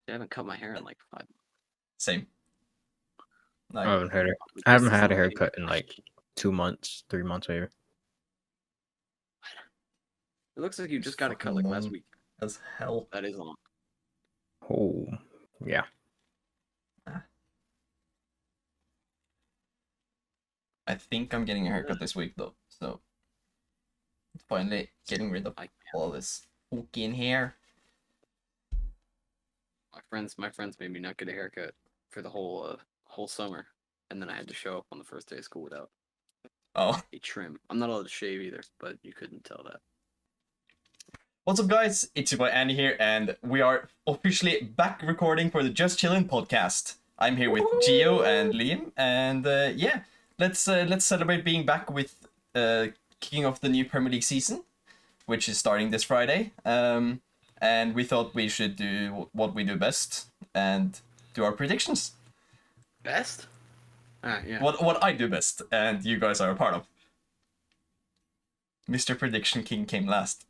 I haven't cut my hair in like 5 months. Same. I haven't had a haircut in like 2 months, 3 months maybe. It looks like you just got a cut like last week. As hell. That is long. Oh, yeah. I think I'm getting a haircut this week though, so finally getting rid of all this fucking hair. My friends made me not get a haircut for the whole summer, and then I had to show up on the first day of school without a trim. I'm not allowed to shave either, but you couldn't tell that. What's up, guys? It's your boy Andy here, and we are officially back recording for the Just Chillin' podcast. I'm here with Gio and Liam, and yeah, let's celebrate being back with kicking off the new Premier League season, which is starting this Friday. And we thought we should do what we do best and do our predictions. Best? Yeah. What I do best, and you guys are a part of. Mr. Prediction King came last.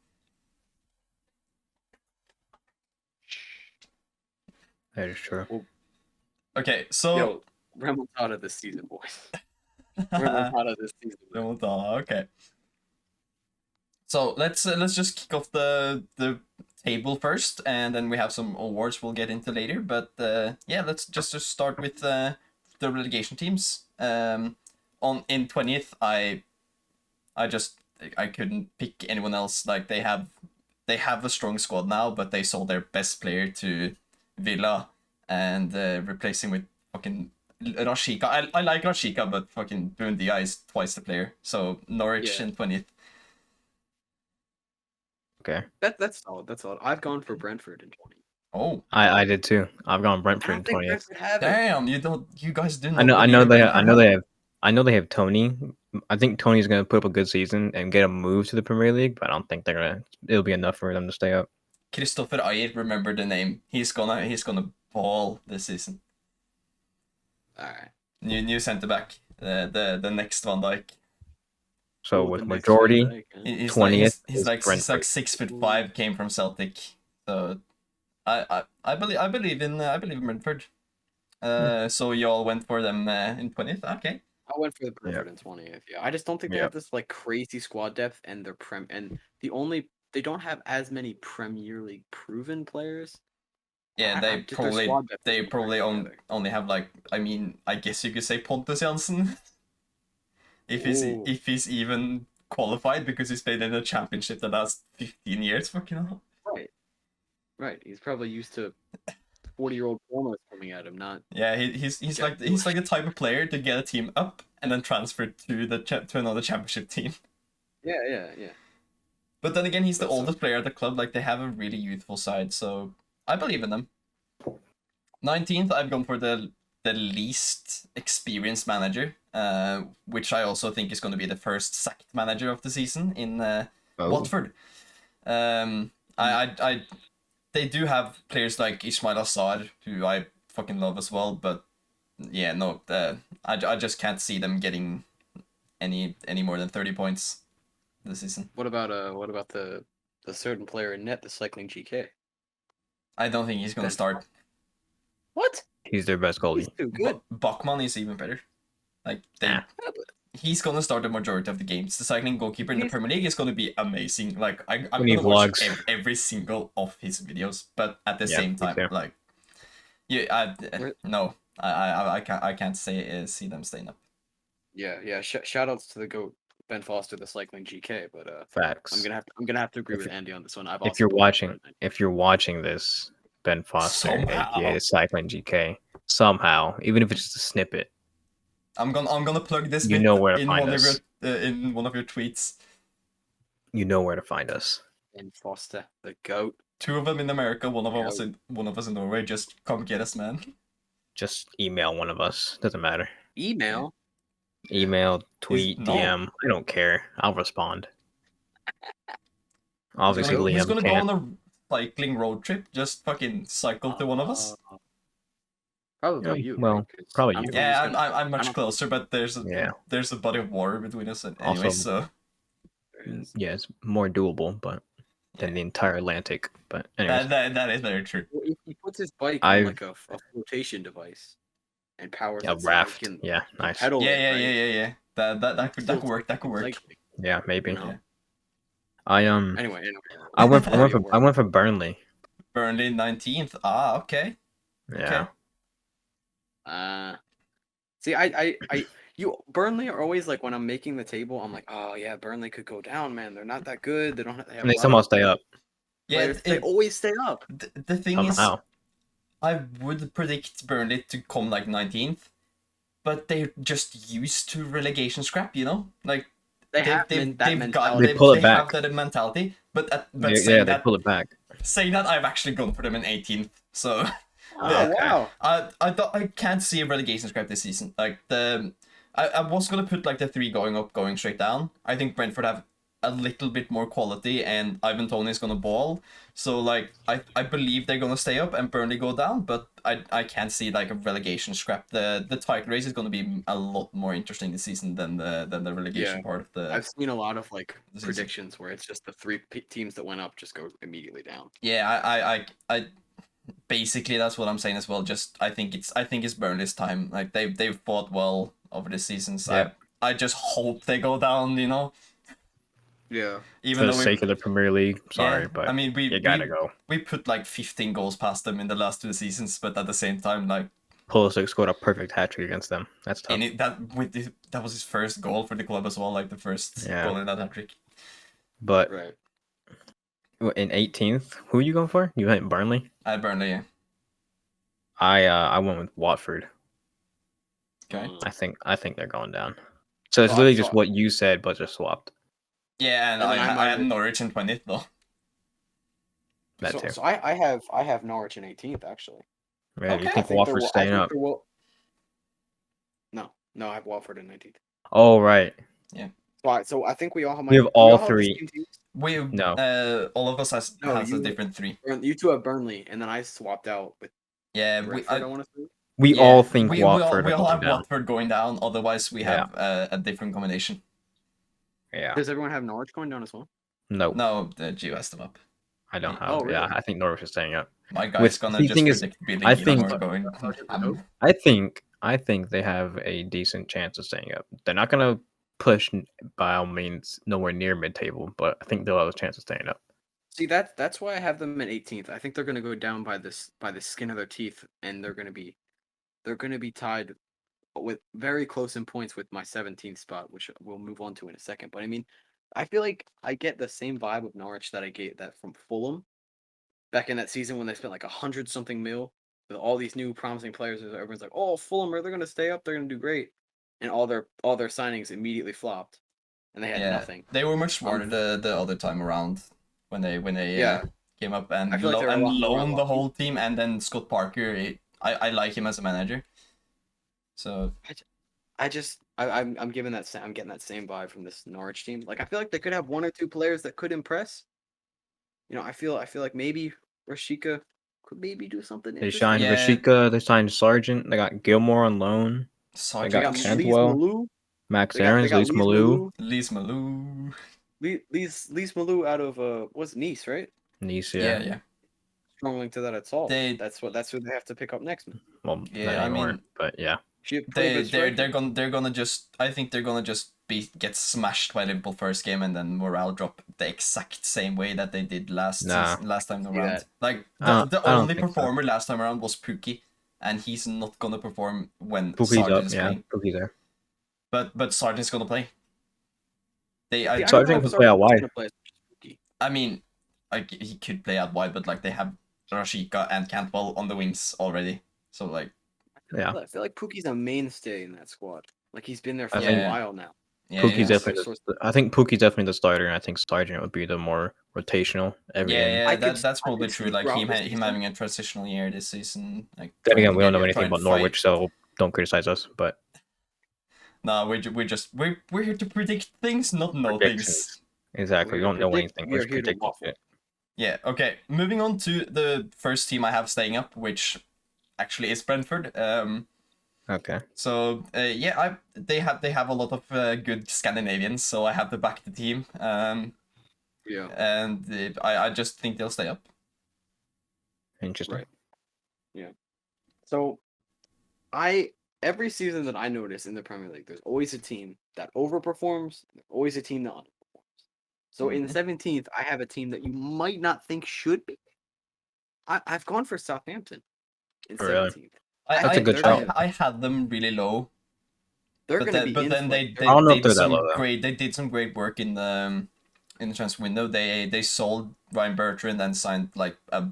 That is true. Okay, so... Yo, remontada this season, boys. Remontada this season. Remontada, okay. So let's just kick off the table first, and then we have some awards we'll get into later. But yeah, let's just start with the relegation teams. In 20th, I couldn't pick anyone else. Like they have a strong squad now, but they sold their best player to Villa and replacing with fucking Rashica. I like Rashica, but fucking Buendia is twice the player. So Norwich in 20th. Okay. That's solid. That's solid. I've gone for Brentford in 20. Oh, I did too. I've gone Brentford in 20th. Damn, you guys didn't. I know they have Tony. I think Tony's gonna put up a good season and get a move to the Premier League, but I don't think it'll be enough for them to stay up. Christopher Ayer, remember the name. He's gonna ball this season. Alright. New centre back. The next Van Dijk. So with majority, he's 20th. He's like 6'5", came from Celtic. So I believe in Brentford. So you all went for them in 20th. Okay. I went for the Brentford in 20th. Yeah, I just don't think they have this like crazy squad depth, and they don't have as many Premier League proven players. Yeah, they probably only have like, I mean, I guess you could say Pontus Janssen. if he's even qualified, because he's played in the championship the last 15 years, fucking hell. Right. He's probably used to 40-year-old promos coming at him, not. Yeah, he's like the type of player to get a team up and then transfer to another championship team. Yeah. But then again, he's the oldest player at the club. Like, they have a really youthful side, so I believe in them. 19th, I've gone for the least experienced manager, which I also think is going to be the first sacked manager of the season in Watford. They do have players like Ismail Assar, who I fucking love as well, but yeah, no, I just can't see them getting any more than 30 points this season. What about the certain player in net, the cycling GK? I don't think he's gonna start. What? He's their best goalie. He's too good. Bachmann is even better. Like he's gonna start the majority of the games. The cycling goalkeeper in the Premier League is gonna be amazing. Like I'm gonna watch every single of his videos, but at the same time, like I can't see them staying up. Yeah. Shout outs to the GOAT Ben Foster, the cycling GK, but facts. I'm gonna have to agree with Andy on this one. If you're watching this, Ben Foster, aka cycling GK, somehow, even if it's just a snippet, I'm gonna plug this. You know where to find us. In one of your tweets. You know where to find us. Ben Foster, the GOAT. 2 of them in America, one of us in Norway. Just come get us, man. Just email one of us. Doesn't matter. Email, tweet, DM. I don't care. I'll respond. Obviously, Liam He's gonna can't. go on a cycling road trip. Just fucking cycle to one of us. Probably you. Well, probably you. Yeah, I'm much closer, but there's a body of water between us anyway. Also, so yeah, it's more doable, but than the entire Atlantic. But anyways, That is very true. Well, he puts his bike on I've like a flotation device and powers a it so he raft. can Yeah, nice. pedal it, right? Yeah. That Still could work. That could work. cycling, Yeah, maybe. you know? Yeah. Anyway. I went How do you I work? went for Burnley. Burnley 19th. Ah, okay. Yeah. See, you Burnley are always like when I'm making the table, I'm like, oh yeah, Burnley could go down, man. They're not that good. They don't. They have And a they lot somehow of stay up players. They always stay up. The thing is, somehow. I would predict Burnley to come like 19th, but they're just used to relegation scrap, you know? Like They have that mentality. They pull it they back. have that mentality. But Yeah, they pull it back. saying that, I've actually gone for them in 18th. So Oh wow! I can't see a relegation scrap this season. Like I was gonna put like the 3 going up, going straight down. I think Brentford have a little bit more quality, and Ivan Toney is gonna ball. So like I believe they're gonna stay up and Burnley go down, but I can't see like a relegation scrap. The title race is gonna be a lot more interesting this season than the relegation part of the. I've seen a lot of like season. predictions where it's just the 3 teams that went up just go immediately down. Yeah, I basically that's what I'm saying as well. Just I think it's Burnley's time. Like they've fought well over the seasons. Yeah. I just hope they go down, you know. Yeah. Even For though the sake of the Premier League, sorry, yeah, but I mean you gotta go. We put like 15 goals past them in the last 2 seasons, but at the same time, like Pulisic scored a perfect hat trick against them. That's tough. that was his first goal for the club as well, like the first goal in that hat trick. But Right. in 18th, who are you going for? You went Burnley? I had Burnley, yeah. I went with Watford. Okay. I think they're going down. So it's literally just what you said, but just swapped. Yeah, and I had Norwich in 20th though. That too. So I have Norwich in 18th actually. Yeah, okay. You think Watford's staying up? No, I have Watford in 19th. Oh right. Yeah. So I think we all have. We have all 3. No. All of us has a different 3. You 2 have Burnley, and then I swapped out with. Yeah, Brentford, I want to say. We all think Watford. We all have Watford going down. Otherwise, we have a different combination. Yeah. Does everyone have Norwich going down as well? No. No, Gio has them up. I don't have. Oh, really? Yeah, I think Norwich is staying up. My guy's gonna just predict Billy going. I think they have a decent chance of staying up. They're not gonna push by all means nowhere near mid-table, but I think they'll have a chance of staying up. See, that's why I have them at 18th. I think they're gonna go down by the skin of their teeth, and they're gonna be tied with very close in points with my 17th spot, which we'll move on to in a second. But I mean, I feel like I get the same vibe of Norwich that I get that from Fulham back in that season when they spent like 100-something mil with all these new promising players. Everyone's like, "Oh, Fulham, they're gonna stay up. They're gonna do great," and all their signings immediately flopped, and they had nothing. They were much smarter the other time around when they came up and loaned the whole team, and then Scott Parker. I like him as a manager. So I'm getting that same vibe from this Norwich team. Like I feel like they could have 1 or 2 players that could impress. You know, I feel like maybe Rashika could maybe do something. They signed Rashika. They signed Sargent. They got Gilmore on loan. They got Cantwell, Max Aarons, Lise Malou. Lise Malou out of what's Nice, right? Nice, yeah. Yeah. Strong link to that at all. That's who they have to pick up next. Well, yeah, I mean, but yeah. They're gonna just. I think they're gonna just get smashed by Liverpool first game, and then morale drop the exact same way that they did last time around. Like the only performer last time around was Pukki, and he's not gonna perform when Sargent's playing. Pukki's there. But Sargent's gonna play. Sargent can play out wide. I mean, like he could play out wide, but like they have Rashika and Cantwell on the wings already, so like. Yeah, I feel like Pookie's a mainstay in that squad. Like he's been there for a while now. Yeah, Pookie's definitely. I think Pookie's definitely the starter, and I think Sargent would be the more rotational. That's probably true. Like him having a transitional year this season. Like then again, we don't know anything about Norwich, so don't criticize us. But no, we're here to predict things, not know things. Exactly, we don't know anything. We're predicting it. Yeah. Okay. Moving on to the first team I have staying up, which actually is Brentford. Okay. So they have a lot of good Scandinavians, so I have to back the team. Yeah. and I just think they'll stay up. Interesting. Right. Yeah. So every season that I notice in the Premier League, there's always a team that overperforms, and there's always a team that underperforms. So in Mhm. 17th, I have a team that you might not think should be. I've gone for Southampton in Really? 17th. That's a good shout. I had them really low, They're but gonna be in then play. I don't know if they're that some low, though. they did some great work in the transfer window. They sold Ryan Bertrand and signed like a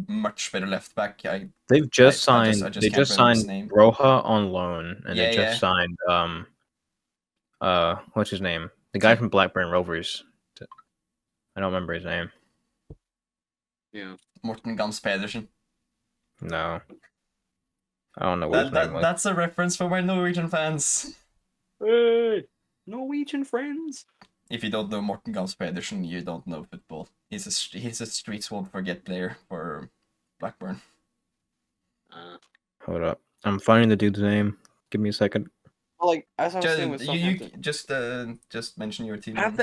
much better left back. They've just I signed. just They can't just remember his signed name. Roja on loan, and Yeah, they just signed what's his name? The guy from Blackburn Rovers. I don't remember his name. Yeah. Morten Gams Pedersen. No, I don't know what his name was. That's a reference for my Norwegian fans. Hey, Norwegian friends. If you don't know Morten Gams Pedersen, you don't know football. He's a streets won't forget player for Blackburn. Hold up, I'm finding the dude's name. Give me a second. Well, like as I was saying with You Southampton, just mention your team. have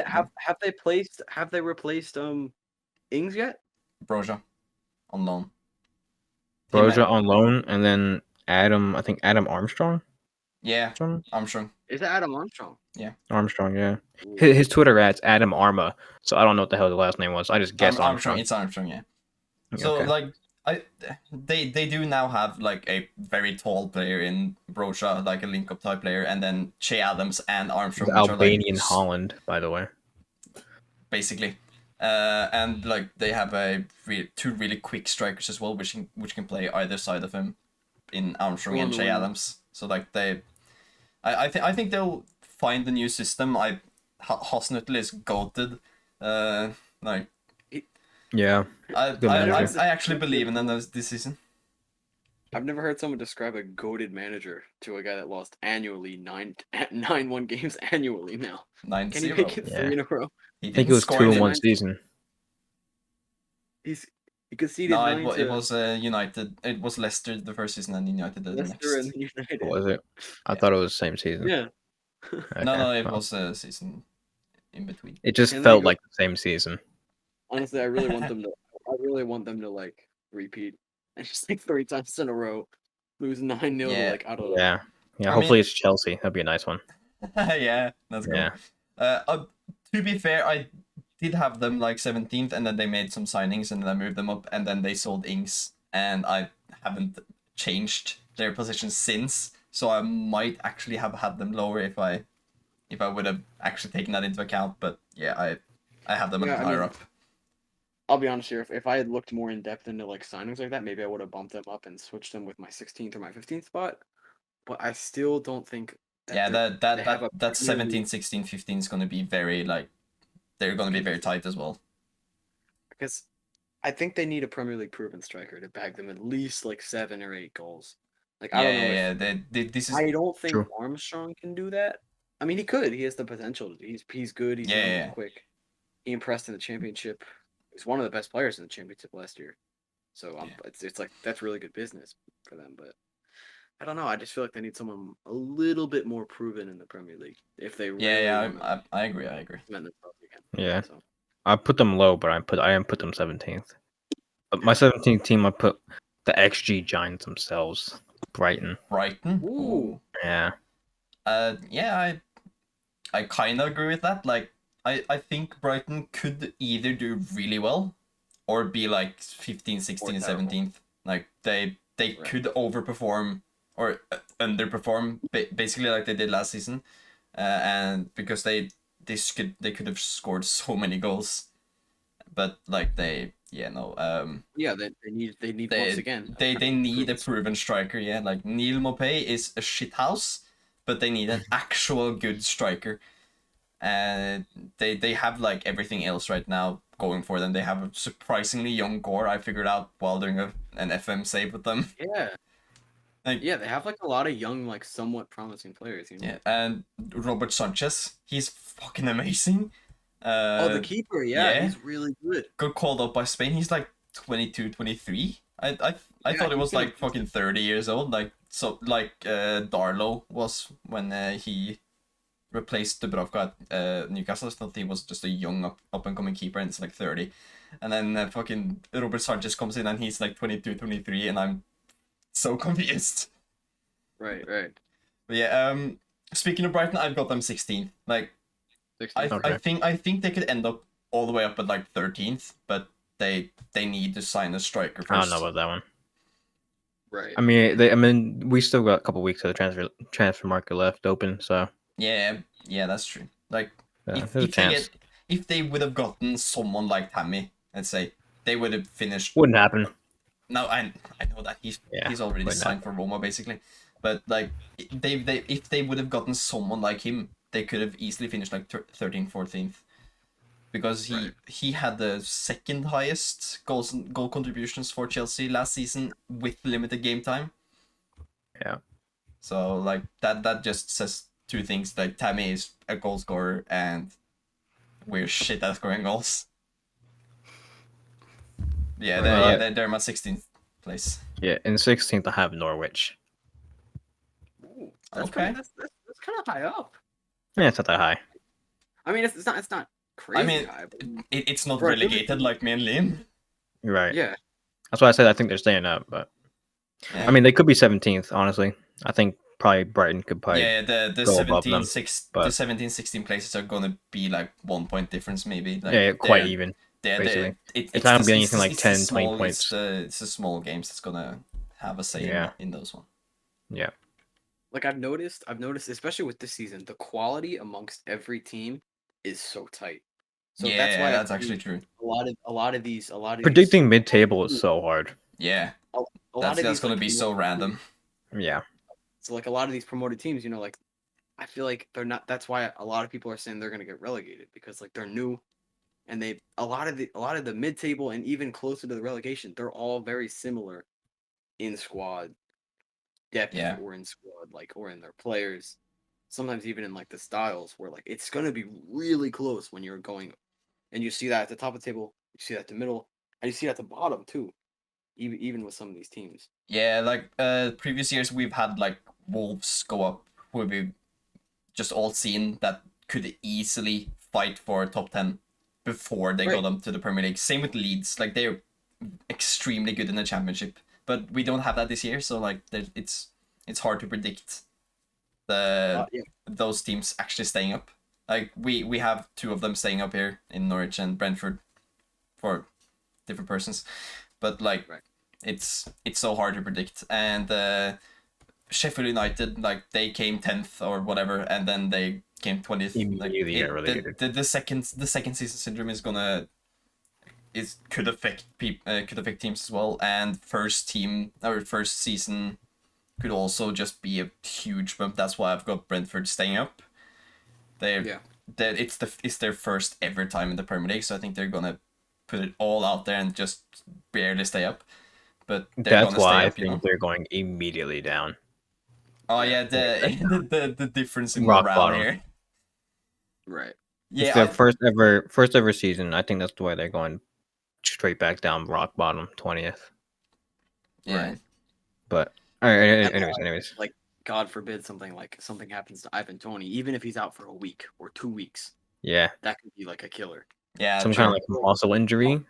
they replaced Ings yet? Broja on loan. Broja on loan, and then Adam. I think Adam Armstrong. Yeah, Armstrong. Is it Adam Armstrong? Armstrong, yeah. Ooh. His Twitter ad's Adam Arma, so I don't know what the hell the last name was. I just guessed Armstrong. It's Armstrong, yeah. So Okay. like they do now have like a very tall player in Broja, like a link-up type player, and then Che Adams and Armstrong, The which Albanian are like Holland, by the way. basically. And like they have two really quick strikers as well, which can play either side of him, in Armstrong and Che Adams. So like I think they'll find the new system. Hasenhüttl is goated. Like Yeah. I actually believe in them this season. I've never heard someone describe a goated manager to a guy that lost annually 9-1 games annually now. 9-0. Can he make it 3 in a row? I think it was 2 in one season. He conceded No, 9 it was United. It was Leicester the first season, and United the next. Leicester and United. Was it? I thought it was the same season. Yeah. Okay. No, it was a season in between. It just Can they felt go- like the same season. Honestly, I really want them to like repeat and just like 3 times in a row lose 9-0 to Yeah. like I don't know. Yeah. Yeah, I hopefully mean- it's Chelsea. That'd be a nice one. Yeah, let's go. Yeah. To be fair, I did have them like 17th, and then they made some signings, and then I moved them up, and then they sold Ings, and I haven't changed their position since. So I might actually have had them lower if I would have actually taken that into account. But yeah, I have them higher up. I'll be honest here. If I had looked more in depth into like signings like that, maybe I would have bumped them up and switched them with my 16th or my 15th spot. But I still don't think. That 17, 16, 15 is going to be very like they're going to be very tight as well. Because I think they need a Premier League proven striker to bag them at least like 7 or 8 goals. Like I don't know. Yeah. This is. I don't think True. Armstrong can do that. I mean, he could. He has the potential. He's good. He's young, he's quick. He impressed in the championship. He's one of the best players in the championship last year. So it's like that's really good business for them. But I don't know. I just feel like they need someone a little bit more proven in the Premier League if they really I agree. cement themselves again. Yeah. So. I put them low, but I didn't put them 17th. But my 17th team, I put the XG Giants themselves. Brighton. Ooh. Yeah. I kind of agree with that. Like, I think Brighton could either do really well or be like 15, 16, 17th. Like, they could overperform or underperform basically like they did last season. And because they could have scored so many goals. But like they need once again. They need a proven striker, yeah. Like Neil Maupay is a shithouse, but they need an actual good striker. And they have like everything else right now going for them. They have a surprisingly young core. I figured out while doing an FM save with them. Yeah. Like, yeah, they have like a lot of young, like somewhat promising players. You know? Yeah, and Robert Sanchez, he's fucking amazing. The keeper, he's really good. Got called up by Spain. He's like 22, 23. I thought it was like fucking 30 years old. Like Darlow was when he replaced Dubravka at Newcastle. I thought he was just a young up and coming keeper, and it's like 30. And then fucking Robert Sanchez comes in and he's like 22, 23, and I'm so confused. Right. But yeah, speaking of Brighton, I've got them 16th. Like, 16. I think they could end up all the way up at like 13th, but they need to sign a striker first. I don't know about that one. Right. I mean, we still got a couple weeks of the transfer market left open, so Yeah, that's true. Like, if they would have gotten someone like Tammy, let's say, they would have finished. Wouldn't happen. No, I know that he's already signed for Roma basically, but like if they would have gotten someone like him, they could have easily finished like 13th, 14th, because he had the second highest goal contributions for Chelsea last season with limited game time. Yeah. So like that just says two things: like Tammy is a goal scorer and we're shit at scoring goals. Yeah, they're my 16th place. Yeah, in 16th I have Norwich. Ooh, that's Okay. That's kind of high up. Yeah, it's not that high. I mean, it's not crazy I mean, high. But it's not For a relegated like me and Liam. You're right. yeah. That's why I said I think they're staying up, but Yeah. I mean they could be 17th. Honestly, I think probably Brighton could probably. Yeah, the go above 17, them, 6, but- the 17, 16 places are gonna be like 1 point difference maybe. Like, yeah, quite even. Basically. It's not gonna be anything like 10, 20 small, points. It's the small games that's gonna have a say in those one. Yeah. Like I've noticed, especially with this season, the quality amongst every team is so tight. So Yeah, that's why that's actually true. A lot of these Predicting mid-table is so hard. Yeah, a lot of that's these, gonna like, be so random. Yeah. So like a lot of these promoted teams, like I feel like they're not. That's why a lot of people are saying they're gonna get relegated, because like they're new, and a lot of the mid-table and even closer to the relegation, they're all very similar in squad depth, Yeah. or in squad, like, or in their players. Sometimes even in like the styles, where like it's gonna be really close when you're going, and you see that at the top of the table, you see that at the middle, and you see that at the bottom too. Even with some of these teams. Yeah, like previous years we've had like Wolves go up, who we've just all seen that could easily fight for top 10 before they got them to the Premier League. Same with Leeds, like they're extremely good in the Championship, but we don't have that this year, so like it's hard to predict those teams actually staying up. Like we have two of them staying up here in Norwich and Brentford for different persons, but like it's so hard to predict. And Sheffield United, like they came 10th or whatever, and then they came 20th. Like the second season syndrome is gonna could affect teams as well, and first season could also just be a huge bump. That's why I've got Brentford staying up. It's their first ever time in the Premier League, so I think they're gonna put it all out there and just barely stay up. But that's why I think they're going immediately down. Oh yeah, the difference in rock morale bottom here. Right. Yeah, it's their first ever season. I think that's the way they're going straight back down rock bottom, 20th. Yeah. Right. But anyways. Like, God forbid something happens to Ivan Toney, even if he's out for a week or 2 weeks. Yeah. That could be like a killer. Yeah. Some kind of like muscle injury.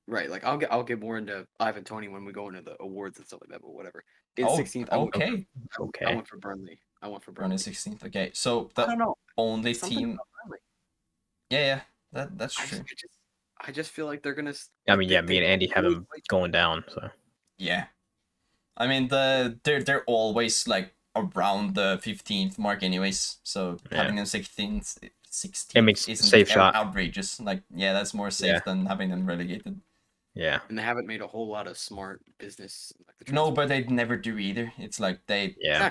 Right. Like I'll get more into Ivan Toney when we go into the awards and stuff like that, but whatever. In 16th, okay. I went for Burnley. Burnley 16th. Okay. So the I don't know. only team. Yeah, that's true. I just feel like they're gonna. I mean, me and Andy have them going down. So. Yeah, I mean they're always like around the 15th mark, anyways. So having them 16th, it makes isn't safe shot outrageous. Like that's more safe than having them relegated. Yeah, and they haven't made a whole lot of smart business. No, but they never do either. It's like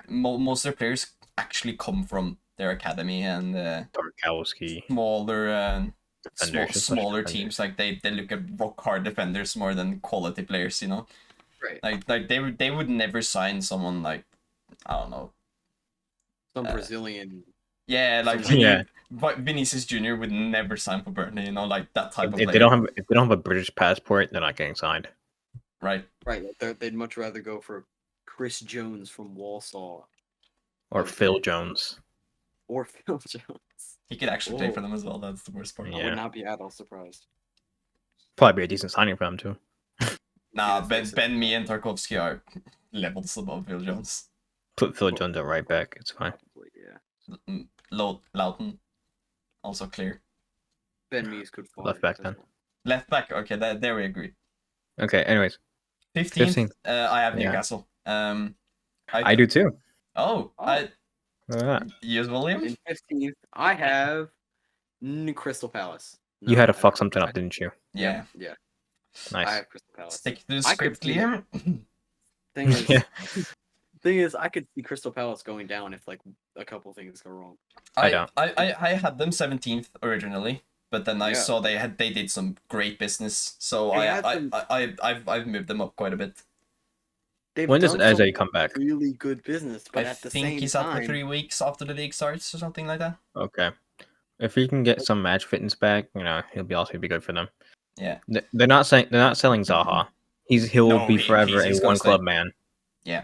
most of their players actually come from their academy and Tarkowski. Smaller teams. Like they look at rock hard defenders more than quality players, Right. Like they would never sign someone like, I don't know, some Brazilian. Yeah, like Vinicius Jr. would never sign for Burnley, like that type of player. If they don't have a British passport, they're not getting signed. Right. Right. They'd much rather go for Chris Jones from Walsall. Or Phil Jones. or Phil Jones. He could actually play for Whoa. them as well. That's the worst part. I Yeah. would not be at all surprised. Probably be a decent signing for him too. Nah, that's Ben Me and Tarkovsky are levels above Phil Jones. Put Phil Jones at right back. It's fine. Probably, yeah. Loughton, also clear. Ben Mees could fall. Left back then. Left back, okay, there we agree. Okay. Anyways, 15th, I have Yeah. Newcastle. I do too. Oh, Oh. Look at that. you as well, Liam? In 15th, I have Crystal Palace. You had to I- fuck something up, didn't you? Yeah. Yeah. Nice. I have Crystal Palace. Stick to the I could script, see Liam. Thing is, Yeah. thing is, I could see Crystal Palace going down if like a couple things go wrong. I don't. I had them 17th originally, but then I Yeah. saw they did some great business, so They had I've moved them up quite a bit. They've When does done some Eze come back? really good business, but I at the think same he's out time, for 3 weeks after the league starts or something like that. Okay. If he can get some match fitness back, he'll be good for them. Yeah. They're not selling Zaha. He'll No, be he- forever he's a gonna one stay. club man.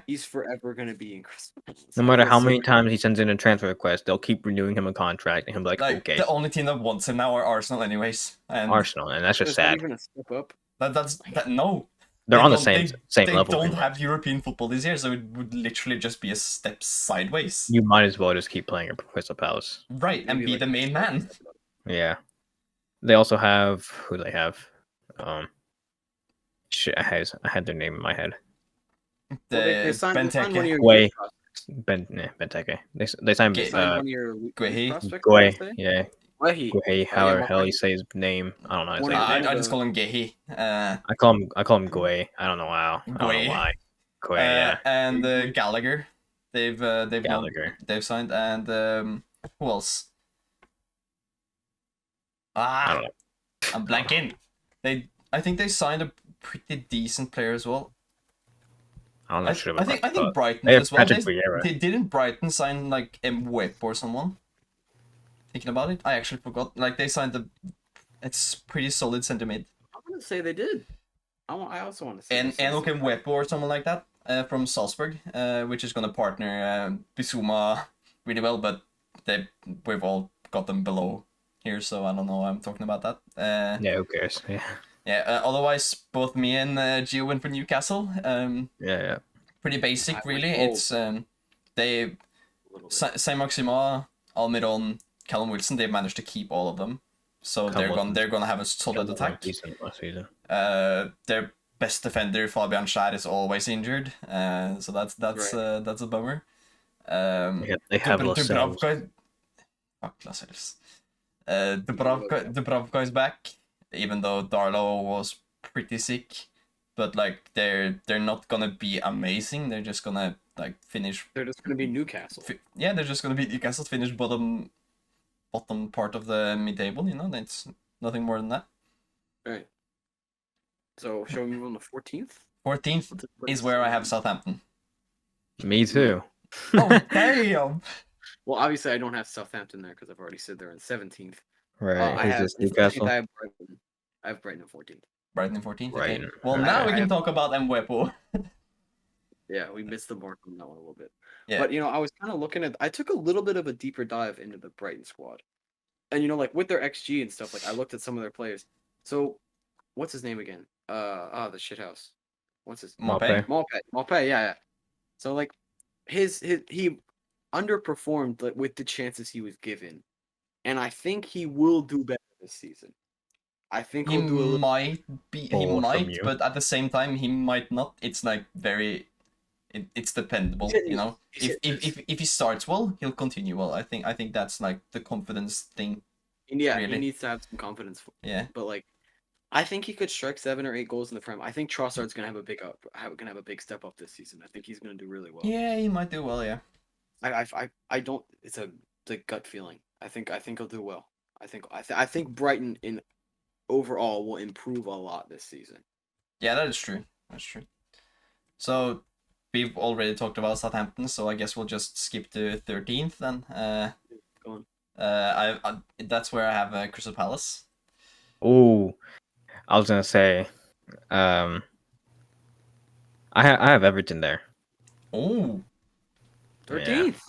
he's forever gonna be in Crystal Palace. No matter I feel how so many bad. times he sends in a transfer request, they'll keep renewing him a contract, and he'll be like, Like okay, the only team that wants him now are Arsenal, anyways. And Arsenal, and that's just Is that sad. even a step up? no. They're They on the don't- same They level. don't pretty much. have European football this year, so it would literally just be a step sideways. You might as well just keep playing at Crystal Palace. Right, and Maybe be like the main man. Yeah. They also have who they have. Shit, I had their name in my head. They signed one of Benteke. your Guay. youth prospects. Benteke. They signed Guay. They signed one of your youth Guehi. prospects. Guay. Yeah, Guehi. Guay. yeah, However well, hell you say his name, I don't know. His One name. of I just call him Gehi. I call him Guay. I don't know how. I don't Guay. know why. Guay. Yeah. And Gallagher. They've Gallagher. they've signed, and who else? I don't know. I'm blanking. I think they signed a pretty decent player as well. I'm not sure about I think Brighton They have as well. Patrick Vieira. Didn't Brighton sign like Mwep or someone? Thinking about it, I actually forgot. Like they signed it's pretty solid centre mid. I'm gonna say they did. I also want to say. And Enoch Mwep or someone like that from Salzburg, which is gonna partner Bissouma really well, but we've all got them below here, so I don't know why I'm talking about that. Yeah, who cares? Yeah. Yeah. Otherwise, both me and Gio went for Newcastle. Yeah. Pretty basic, I went really. bold. It's they A little bit. Saint-Maximin, Almiron, Callum Wilson. They've managed to keep all of them, so they're gonna have a solid attack. Decent last season. Their best defender Fabian Schär is always injured, so that's Right. that's a bummer. They have Lascelles. Dubravka. Fuck Lascelles. Dubravka is back, even though Darlow was pretty sick. But like they're not gonna be amazing. They're just gonna like finish. They're just gonna be Newcastle. Yeah, they're just gonna be Newcastle, finish bottom part of the mid table. That's nothing more than that. Right. So shall we move on to 14th? 14th is where I have Southampton. Me too. Oh damn! Well, obviously I don't have Southampton there because I've already said they're in 17th. Right. I Who's have this? in 14th, Newcastle. I have Brighton. I have Brighton in 14th. Brighton in 14th. Okay. Brighton. Well, Right. now we I can have- talk about Mwepo. Yeah, we missed the mark on that one a little bit. Yeah. But I was kind of looking at. I took a little bit of a deeper dive into the Brighton squad, and like with their XG and stuff. Like I looked at some of their players. So, what's his name again? The shithouse. What's his? Maupay. Maupay. Yeah. So like, he underperformed with the chances he was given, and I think he will do better this season. I think He he'll do a little. might be. He Bold from might, you. but at the same time, he might not. It's like very. It's dependable, He's hit and If he starts well, he'll continue well. I think that's like the confidence thing. Yeah, really. he needs to have some confidence. Yeah. But like, I think he could strike 7 or 8 goals in the Prem. I think Trossard's gonna have a big step up this season. I think he's gonna do really well. Yeah, he might do well. Yeah. I don't. It's a gut feeling. I think he'll do well. I think Brighton in overall will improve a lot this season. Yeah, that is true. That's true. So we've already talked about Southampton, so I guess we'll just skip to 13th then. Go on. I that's where I have Crystal Palace. Ooh, I was gonna say, I have Everton there. Oh, 13th.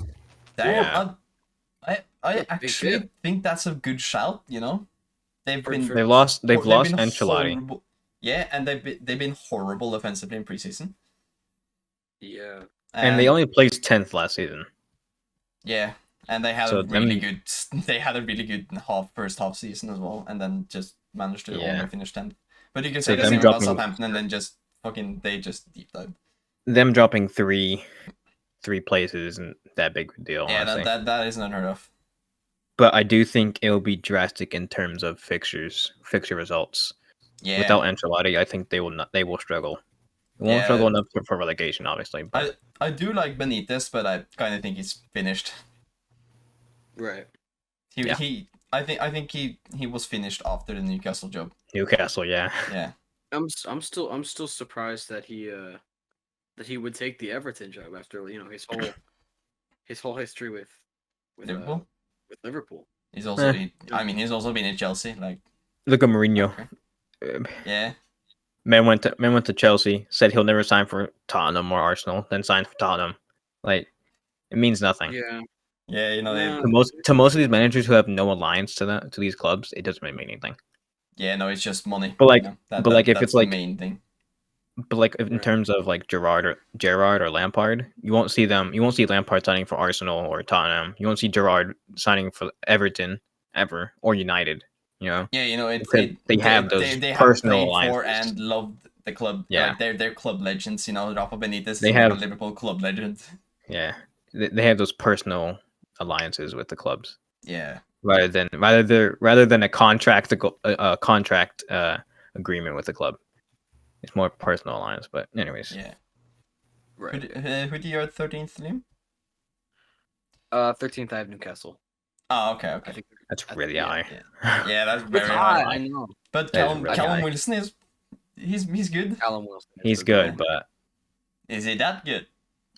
damn! Yeah. I Big actually dip. think that's a good shout. You know, they've For- been for- They've lost they've been Ancelotti. horrible. Yeah, and they've been horrible offensively in preseason. Yeah. And they only placed 10th last season. Yeah, and they had So a really them- good. They had a really good first half season as well, and then just managed to Yeah. only finish 10th. But you can So say the them same about dropping- Southampton, and then just they just deep dive. Them dropping three places isn't that big of a deal, Yeah, honestly. that isn't unheard of. But I do think it'll be drastic in terms of fixture results. Yeah, Without Ancelotti, I think they will struggle. They won't Yeah. struggle enough for relegation, obviously. But I do like Benitez, but I kind of think he's finished. Right. I think he was finished after the Newcastle job. Newcastle, yeah. Yeah. I'm still surprised that he would take the Everton job after his whole history with Liverpool. with Liverpool. He's also Eh. he's also been in Chelsea. Like, Look at Mourinho. yeah, Man went to Chelsea, said he'll never sign for Tottenham or Arsenal, then signed for Tottenham. Like, it means nothing. Yeah. yeah, you know, Nah. To most of these managers who have no alliance to these clubs, it doesn't really mean anything. yeah, no, it's just money. But like- you know? but like, if that's it's the like- main thing. But like in Right. terms of like Gerrard or Lampard, you won't see Lampard signing for Arsenal or Tottenham. You won't see Gerrard signing for Everton ever or United. You know, Yeah, you know, Because they have those they personal have played for alliances. and loved the club. Yeah. Like they're club legends. You know, Rafa Benitez They is have- a Liverpool club legend. Yeah, they have those personal alliances with the clubs Yeah, rather than a contract agreement with the club. It's more personal alliance. But anyways, yeah. Right. Who do you have 13th, Liam? 13th I have Newcastle. Oh, okay, I okay. think that's I- really yeah, high. Yeah, that's it's very high. high. I know. But That is Callum, really Callum high. Wilson he's good. Callum Wilson. is He's the good, guy. but Is he that good?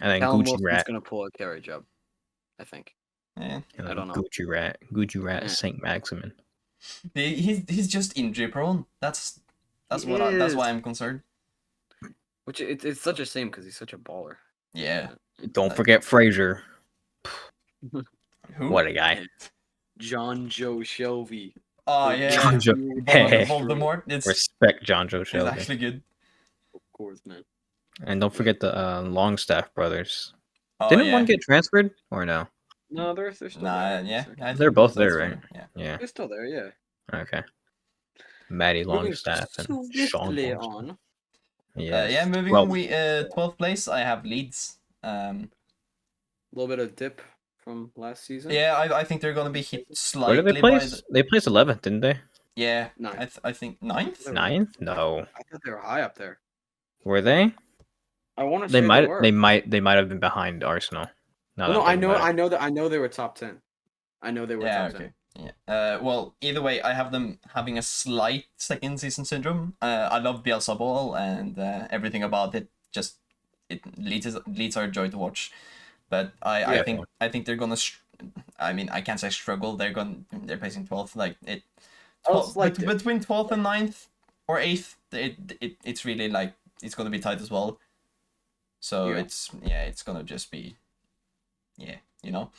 and then Callum Gucci Wilson's Rat, gonna pull a carry job. I think. Yeah. and I then don't know. Gucci Rat, Yeah. Saint Maximin. He's just injury prone. That's He that's is. why I'm concerned. Which it's such a shame because he's such a baller. Yeah. Don't forget Frazier. Who? What a guy! John Joe Shelby. Oh The yeah. John Joe- Hey. Voldemort. It's Respect John Joe it's Shelby, actually good. Of course, man. and don't forget the Longstaff brothers. Oh, Didn't yeah. one get transferred or no? No, they're still Nah, there. yeah. I They're think both that's there, fair, right? Yeah. Yeah. They're still there, yeah. Okay. Matty Moving Longstaff and Sean swiftly Longstaff. on. Yes. Yeah, moving Well, on, we 12th place. I have Leeds. A little bit of dip from last season. Yeah, I think they're gonna be hit Where slightly did they by place? They placed 11th, didn't they? yeah. Ninth. I think 9th. They were- 9th? No. I thought they were high up there. Were they? I want to They say might. were. They might have been behind Arsenal. Now Well, that no, I'm thinking about it. I know they were top 10. I know they were Yeah, top 10. okay. Yeah. Well, either way, I have them having a slight second season syndrome. I love Bielsa ball and everything about it. Just Leeds are a joy to watch. But I Yeah. think they're gonna. I mean, I can't say struggle. They're placing 12th. Like it. Oh, it's like- Between 12th and 9th or 8th, it's really like it's gonna be tight as well. So Yeah. it's gonna just be, you know.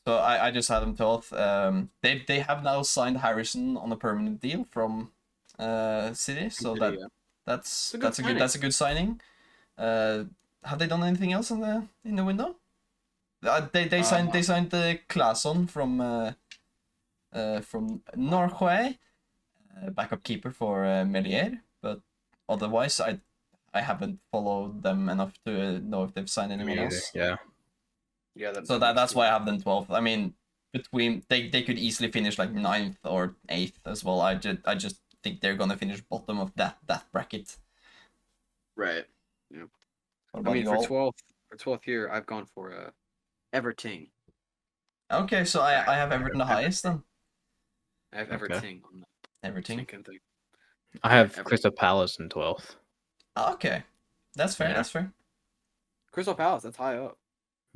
So I just had them 12th. They have now signed Harrison on a permanent deal from City, so City, yeah. that's a good signing. that's a good signing. Have they done anything else in the window? They signed the Claesson from Norway, backup keeper for Melier, but otherwise I haven't followed them enough to know if they've signed anyone Me either, else. Yeah. Yeah, So that's why I have them 12th. I mean, between they could easily finish like 9th or 8th as well. I just think they're gonna finish bottom of that bracket. Right. What I about mean, you all? for 12th year, I've gone for Everton. Okay, so I have Everton the highest then. I have Okay. Everton on the Everton. second thing. I have Everton. Crystal Palace in 12th. Okay, that's fair. Yeah. That's fair. Crystal Palace, that's high up.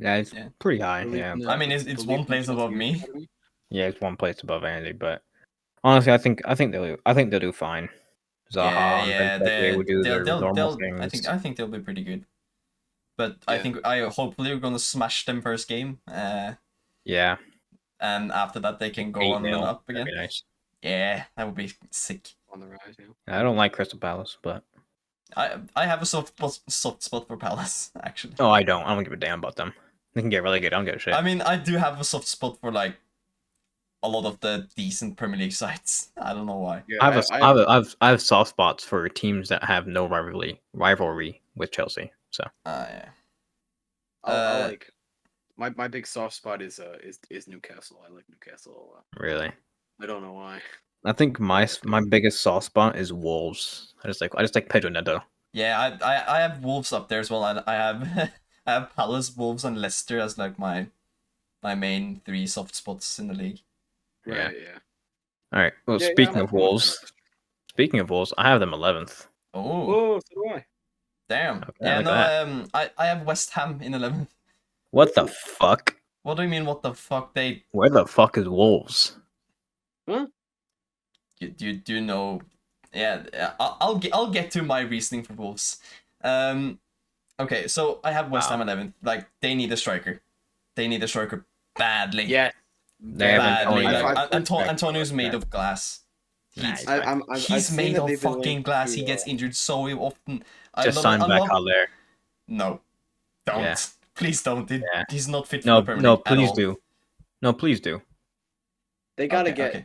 Yeah, it's Yeah. pretty high. Believe Yeah. in the- I mean, it's believe one in place Chelsea above me. Academy. Yeah, it's one place above Andy, but honestly, I think they'll do fine. Zaha and Benteke will do their normal things. I think they'll be pretty good. But I Yeah. think hopefully we're gonna smash them first game. Yeah, and after that they can go 8 on and mil. up That'd again. be nice. Yeah, that would be sick. On the rise, yeah. I don't like Crystal Palace, but I have a soft spot for Palace actually. oh, I don't give a damn about them. They can get relegated. I don't give a shit. I mean, I do have a soft spot for like a lot of the decent Premier League sides. I don't know why. Yeah, I have soft spots for teams that have no rivalry with Chelsea. So Yeah. I like my big soft spot is Newcastle. I like Newcastle a lot. really, I don't know why. I think my biggest soft spot is Wolves. I just like Pedro Neto. Yeah, I have Wolves up there as well. I have I have Palace, Wolves, and Leicester as like my main 3 soft spots in the league. Right, yeah. All right. Well, Yeah, speaking I'm of a fan Wolves, I have them 11th. Oh, Whoa, so do I. damn. Okay, Yeah, like no, that. I have West Ham in 11th. What the fuck? What do you mean? What the fuck? Where the fuck is Wolves? Huh? Do you know? Yeah, I'll get to my reasoning for Wolves. Okay, so I have West Ham 11th. Like they need a striker. They need a striker badly. Yeah. They have badly. Antonio. Like, I've heard Antonio's that. made of glass. Nah, He's I've he's seen made that of they've been fucking linked glass. to, He gets injured so often. Just sign back love... Haller. No, don't. Yeah. Please don't. Yeah. He's not fit for No, the Premier no, League at please all. do. No, please do. They gotta Okay, get, okay.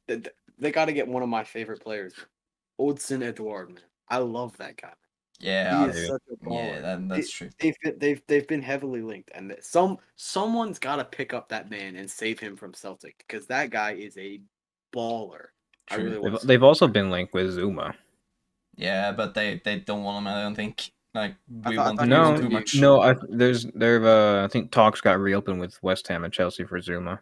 dude. They gotta get one of my favorite players, Odsonne Edouard, man. I love that guy. Yeah, He is such a baller. yeah, that's true. They've been heavily linked, and someone's got to pick up that man and save him from Celtic because that guy is a baller. I True. really want. They've also been linked with Zuma. Yeah, but they don't want him. I don't think. Like we thought want he was him gonna too be- much. No, I think talks got reopened with West Ham and Chelsea for Zuma.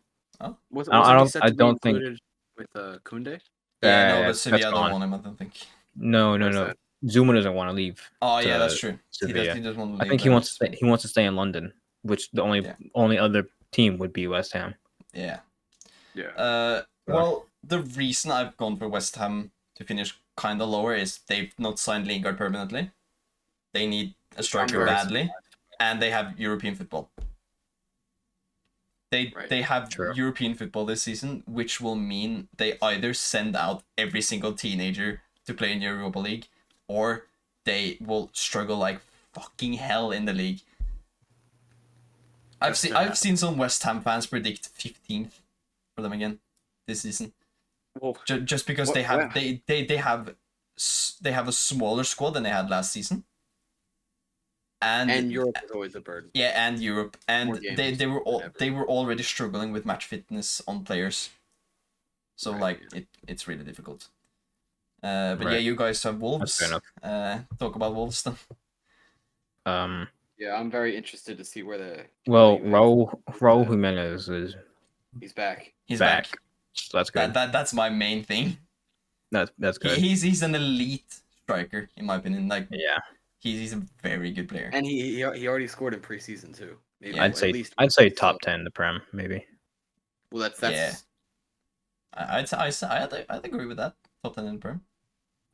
Wasn't I he don't- set I to be don't think- included with Koundé? Yeah, no, but that's Sevilla don't gone. want him. I don't think. No. Where's that? Zuma doesn't want to leave. Oh yeah, to that's true. Sevilla. He doesn't want to I leave. think he wants to stay in London, which the only other team would be West Ham. Yeah. Yeah. Well, the reason I've gone for West Ham to finish kind of lower is they've not signed Lingard permanently. They need a striker badly, and they have European football. They have True. European football this season, which will mean they either send out every single teenager to play in Europa League, or they will struggle like fucking hell in the league. I've seen some West Ham fans predict 15th for them again this season. Well, Just because they have they have a smaller squad than they had last season. and Europe is always a burden. Yeah, and Europe, and More games they were than ever. they were already struggling with match fitness on players, so Right, like it's really difficult. But yeah, Right. you guys have Wolves. That's fair enough. Talk about Wolves then. Yeah, I'm very interested to see where the. Well, Raul Raul Jimenez is He's back. He's back. back. So that's good. That's my main thing. That's good. He's an elite striker in my opinion. Like Yeah, he's a very good player. And he already scored in preseason too. Maybe Yeah, at least I'd say once, top so- 10 in the Prem maybe. Well, that's Yeah. I'd agree with that. Top 10 in the Prem.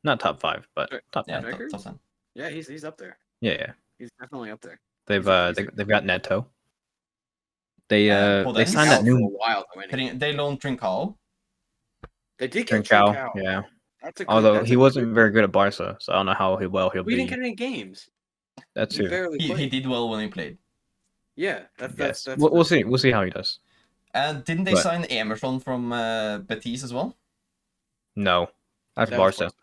Not top 5, but Sure. top Yeah, 10. Strikers? top 10. yeah, he's up there. Yeah. He's definitely up there. They've He's a- they've got Neto. They Podence? signed that Out for a new while though, ain't he? They loaned Trincao. They did get Trincao. Trincao. Yeah. That's a good, Although that's he a wasn't good- very good at Barca, so I don't know how he'll We be. didn't get any games. That's He true. barely He played. did well when he played. Yeah, that's Yes. that's. We'll see. We'll see how he does. And didn't they But- sign Emerson from Betis as well? No, that's That was Barca.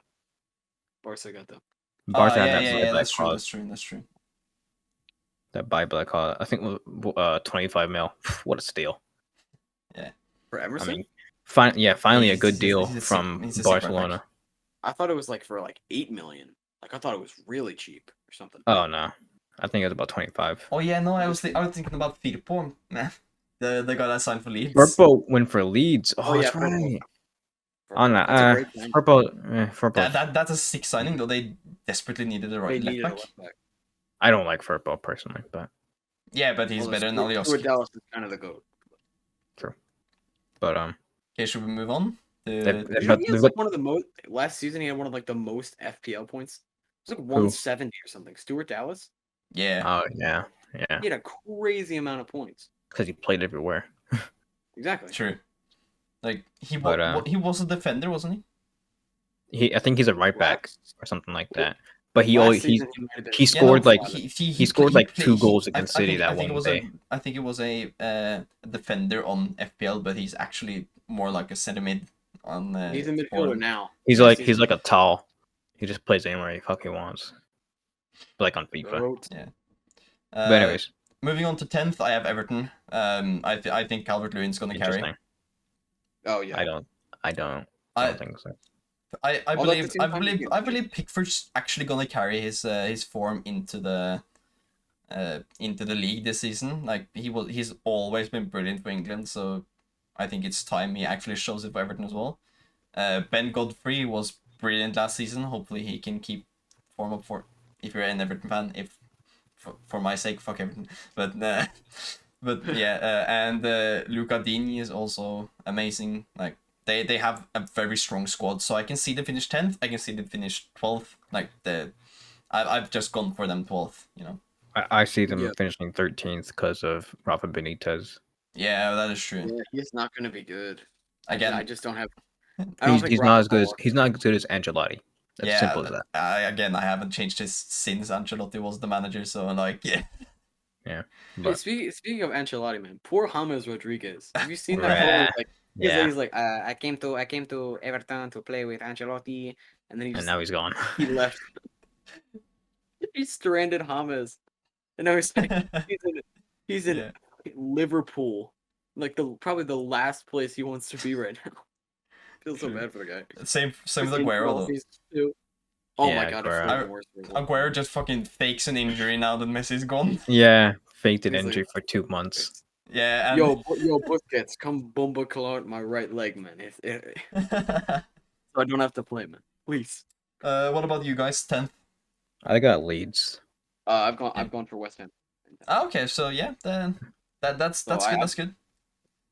Barca got them. Barca had yeah, that yeah, buyback that's true, clause. that's true. That buyback clause. I think 25 mil. What a steal. For I Emerson? mean, finally a He's- good he's a- deal he's a sick- from he's a sick right back. Barcelona. I thought it was like for like 8 million. Like I thought it was really cheap or something. Oh no, I think it was about 25. Oh yeah, no, I was thinking about Firpo, man. The guy that signed for Leeds. Firpo went for Leeds. Oh, yeah, that's Firpo. right. For- Oh no, that's a great signing. Firpo. That's a sick signing though. They desperately needed a They right left needed a back. left back. I don't like Firpo personally, but Yeah, but he's Although better than Stuart Alioski. Dallas is kind of the goat. Okay, should we move on? They've You know, got- he they've has got- like one of the most last season. He had one of like the most FPL points. It was like 170 or something. Stuart Dallas. Yeah. oh yeah, He had a crazy amount of points. because he played everywhere. Exactly. True. Like But, he was a defender, wasn't he? I think he's a right back Last or something like that. But he last always season he might have been. he Yeah, no, scored like he scored like 2 goals I, against City that one day. I think it was a defender on FPL, but he's actually more like a center mid on He's a for midfielder them. now. He's Last like season, a tall. He just plays anywhere he fucking wants. Like on FIFA. Goat. Yeah. But anyways, Moving on to 10th, I have Everton. I think Calvert-Lewin's gonna carry. interesting. Oh yeah. I don't I think so. I Although at the believe same time, you I can- believe Pickford's actually gonna carry his form into the league this season. Like he's always been brilliant for England, so I think it's time he actually shows it for Everton as well. Ben Godfrey was brilliant last season. Hopefully he can keep form up for if you're an Everton fan. If for my sake, fuck Everton. But but yeah, and Luca Dini is also amazing. Like they have a very strong squad, so I can see them finish 10th. I can see them finish 12th. Like I've just gone for them 12th. You know. I see them Yeah. finishing 13th because of Rafa Benitez. Yeah, that is true. Yeah, he's not gonna be good. Again, I just don't have. I don't think He's not as good as Rafa- he's not as good as Ancelotti. That's yeah, simple as that. I haven't changed this since Ancelotti was the manager, so like yeah. Hey, But speaking of Ancelotti, man, poor James Rodriguez. Have you seen that Right. photo? Like, yeah, he's like, I came to Everton to play with Ancelotti, and then he and just now he's gone. he left. He stranded James, and now he's like, he's in Yeah. Liverpool, like probably the last place he wants to be right now. Feel so True. bad for the guy. Same with His Aguero though. trophies, too. Oh Yeah, my god, it's Aguero. even worse. for him. Aguero just fucking fakes an injury now that Messi's gone. Yeah, faked an He's like, injury for 2 months. Yeah, and yo, Busquets, come bomba clot my right leg, man. So I don't have to play, man. Please. what about you guys? 10th. I got Leeds. I've gone for West Ham. Okay, so yeah, then that's So good. That's good.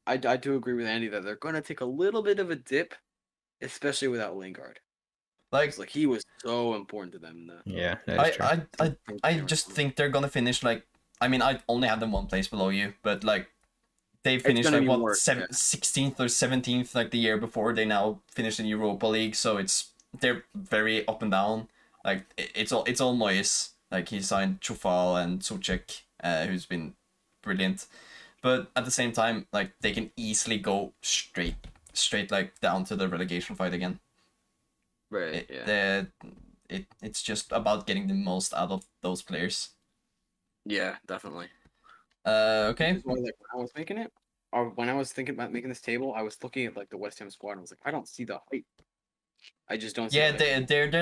I do agree with Andy that they're going to take a little bit of a dip, especially without Lingard. Like Like he was so important to them. In the Yeah, that's true. I just think they're gonna finish like I mean I only have them one place below you, but like they finished gonna like be what worse, yeah. 16th or 17th like the year before. They now finished in Europa League, so they're very up and down. Like it's all Moyes. Like he signed Chufal and Soucek, who's been brilliant, but at the same time like they can easily go straight like down to the relegation fight again. right. It's just about getting the most out of those players. Yeah, definitely. Okay. Which is why, like, when I was making it, or when I was thinking about making this table, I was looking at like the West Ham squad and I was like, I don't see the height. I just don't see. Yeah, the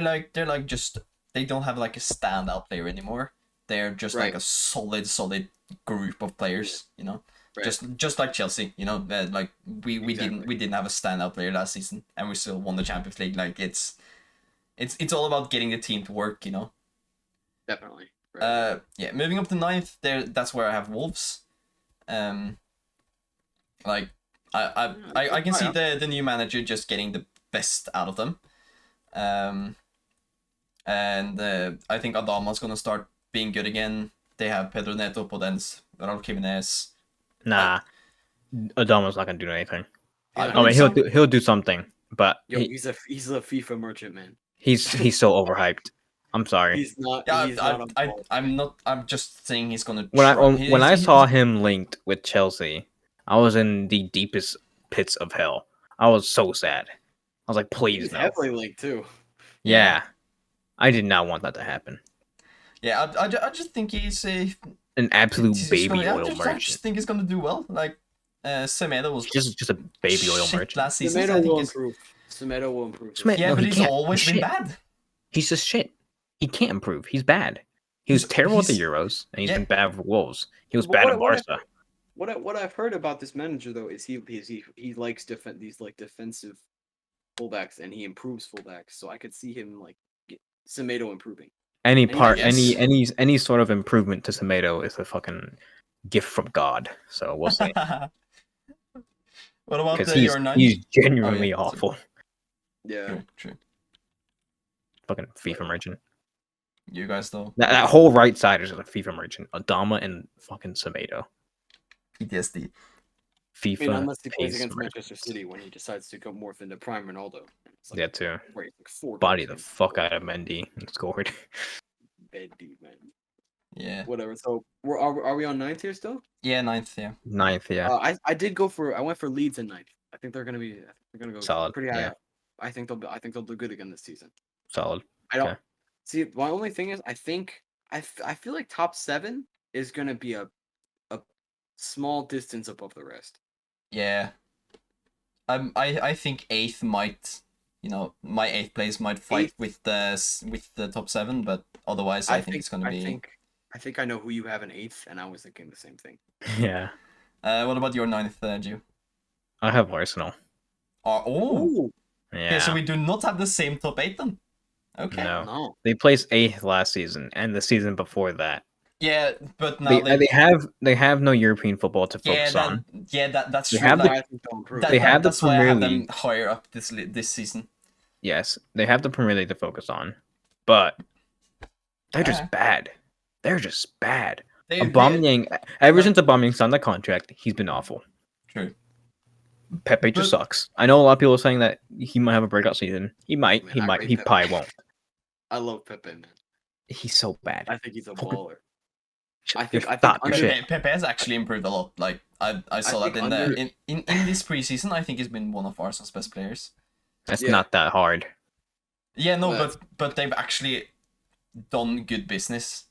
height. they're like just they don't have like a standout player anymore. They're just like Right. a solid group of players. You know, Right. just like Chelsea. You know, like we Exactly. didn't have a standout player last season, and we still won the Champions League. Like it's all about getting the team to work. You know. Definitely. Right. Yeah, moving up to 9th, that's where I have Wolves. Like I can see the new manager just getting the best out of them. And I think Adama's gonna start being good again. They have Pedro Neto, Podence, Raul Jimenez. Nah, Adama's not gonna do anything. Yeah, I mean, he'll do something, but Yo, he's a FIFA merchant, man. he's so overhyped. I'm sorry. He's not. Yeah, He's not on ball. I'm not. I'm just saying he's gonna. When I he's- saw him linked with Chelsea, I was in the deepest pits of hell. I was so sad. I was like, please He's no. heavily linked too. Yeah, I did not want that to happen. Yeah, I just think he's a An absolute he's just baby gonna- oil I just merchant. think he's gonna do well. Like, Semedo was Just a baby oil shit merchant. last season. so I Semedo think will he's- improve. Semedo will improve. Semedo- Yeah, No, but he he's can't. always He's been shit. bad. He's just shit. He can't improve. He's bad. He was terrible at the he's- Euros, and he's yeah. been bad for Wolves. He was But bad what- at what I- Barca. What I've heard about this manager though is he likes these like defensive fullbacks and he improves fullbacks. So I could see him like Semedo improving. Any And part, yes. any sort of improvement to Tomato is a fucking gift from God. So we'll see. What about Because your 9? he's genuinely Oh, yeah. awful. Yeah. True. Fucking FIFA merchant. You guys though. That whole right side is a FIFA merchant. Adama and fucking Tomato. PTSD. FIFA. I mean, unless he plays pace against merge. Manchester City when he decides to go morph into Prime Ronaldo. It's like, Yeah, too. where he's like 4 Body goals the in. fuck out of Mendy and scored. Bad dude, man. Yeah. Whatever. So are we on 9th here still? Yeah, 9th. Yeah. 9th, yeah. I went for Leeds in 9th. I think they're gonna go Solid. pretty high Yeah. up. I think they'll do good again this season. Solid. I don't Okay. see. My only thing is, I feel like top 7 is gonna be a small distance above the rest. Yeah. I think 8th might, my 8th place might fight with the top 7, but otherwise I think it's gonna be. I think I know who you have in 8th, and I was thinking the same thing. Yeah. What about your 9th, Gio? I have Arsenal. Oh. Ooh, Yeah. Okay, so we do not have the same top 8 then. Okay. no. They placed 8th last season and the season before that. Yeah, but now They have no European football to focus on. That's They true. have like, I think they'll improve. They have the that's why I Premier have them League. higher up this season. Yes, they have the Premier League to focus on, but they're Yeah. just bad. They're just bad. They- Aubameyang, ever since Aubameyang signed the contract, he's been awful. True. Pepe just But- sucks. I know a lot of people are saying that he might have a breakout season. He might. Man, He I might. rate He Pepe. probably won't. I love Pepe, man. He's so bad. I think he's a Fucking- baller. Shut I think your stop under- shit. Pepe has actually improved a lot. Like I saw think that in under- the in this preseason. I think he's been one of Arsenal's best players. That's Yeah. not that hard. Yeah, no, Well, but they've actually done good business,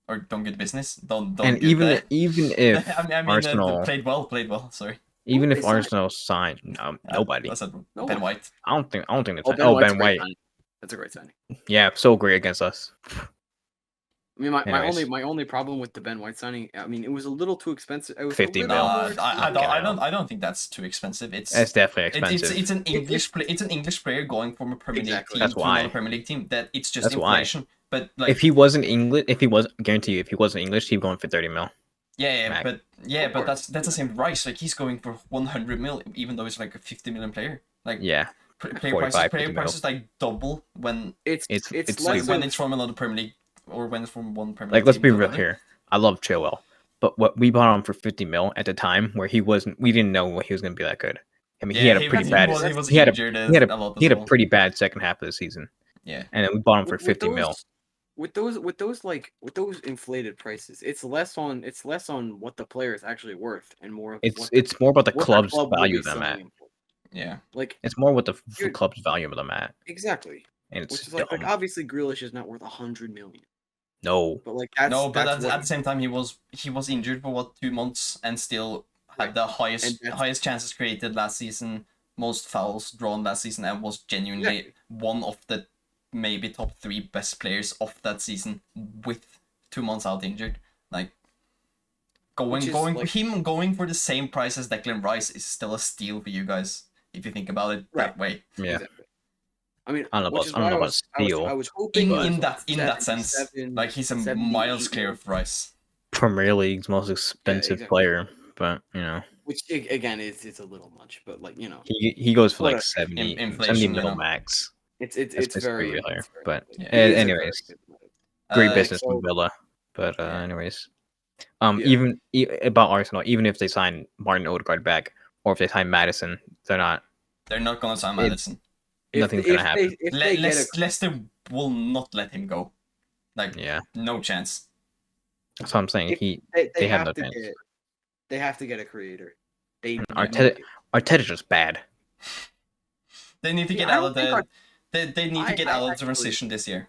or done good business. Done And good, even if I mean, Arsenal, played well. Sorry. even Who if they signed? Arsenal signed nobody, I said No Ben one. White. I don't think they're Oh, signed. White's Ben a great White, signing. That's a great signing. yeah, so great against us. I mean, my Anyways. only problem with the Ben White signing, I mean, it was a little too expensive. It was 50 a little mil. more I expensive. don't think that's too expensive. It's definitely expensive. It's an English player going from a Premier League Exactly. team That's to why. another Premier League team. That it's just That's why. inflation. But like If he wasn't English, guarantee you, if he wasn't English, he'd be going for 30 mil. yeah, Mac. but that's the same price. Like he's going for 100 mil, even though he's like a 50 million player. Like Yeah, player 45, 50 prices like double when It's It's less when of, it's from another Premier League or when it's from one Premier like League let's team be to real another. here. I love Chilwell, but what we bought him for 50 mil at the time, where he wasn't, we didn't know he was going to be that good. I mean, he had a pretty bad. He was he had injured he had a lot he as had a well. pretty bad second half of the season, Yeah. and then we bought him for with 50 mil. With those inflated prices, it's less on what the player is actually worth and more. It's more about the what the club's club will value be them at. selling him for. Yeah. Like It's more what the Dude. club's value them at, exactly, and it's which is like dumb. obviously Grealish is not worth 100 million, No, but like that's No, but that's at the same time he was injured for what 2 months and still had Right. the And that's- highest chances created last season, most fouls drawn last season, and was genuinely Exactly. one of the maybe top 3 best players of that season with 2 months out injured. Like Which is, like- going for the same price as Declan Rice is still a steal for you guys if you think about it that Right. way. yeah, Exactly. I mean, I don't know which about- is I don't why know I about was steal. I was hoping it was In like that sense, 77, like he's a 78 miles clear mil. of Rice. Premier League's most expensive exactly. player, but Which again it's a little much, but like he goes for like What 70, inflation, 70 mil you know. max. it's That's very basically higher, it's very but good. Yeah. He is a very anyways, good player. great Uh, business so- from Villa. But Yeah. anyways, Yeah. even about Arsenal, even if they sign Martin Odegaard back, or if they sign Madison, they're not. They're not gonna sign It's- Madison. Nothing's gonna happen. If they get a Leicester will not let him go. Like Yeah, no chance. that's what I'm saying. If- They they have have no to chance. get they have to get a creator. They Arteta- Arteta's just bad. They need to See, get I out don't of think the. They need to get I out of the actually- recession this year.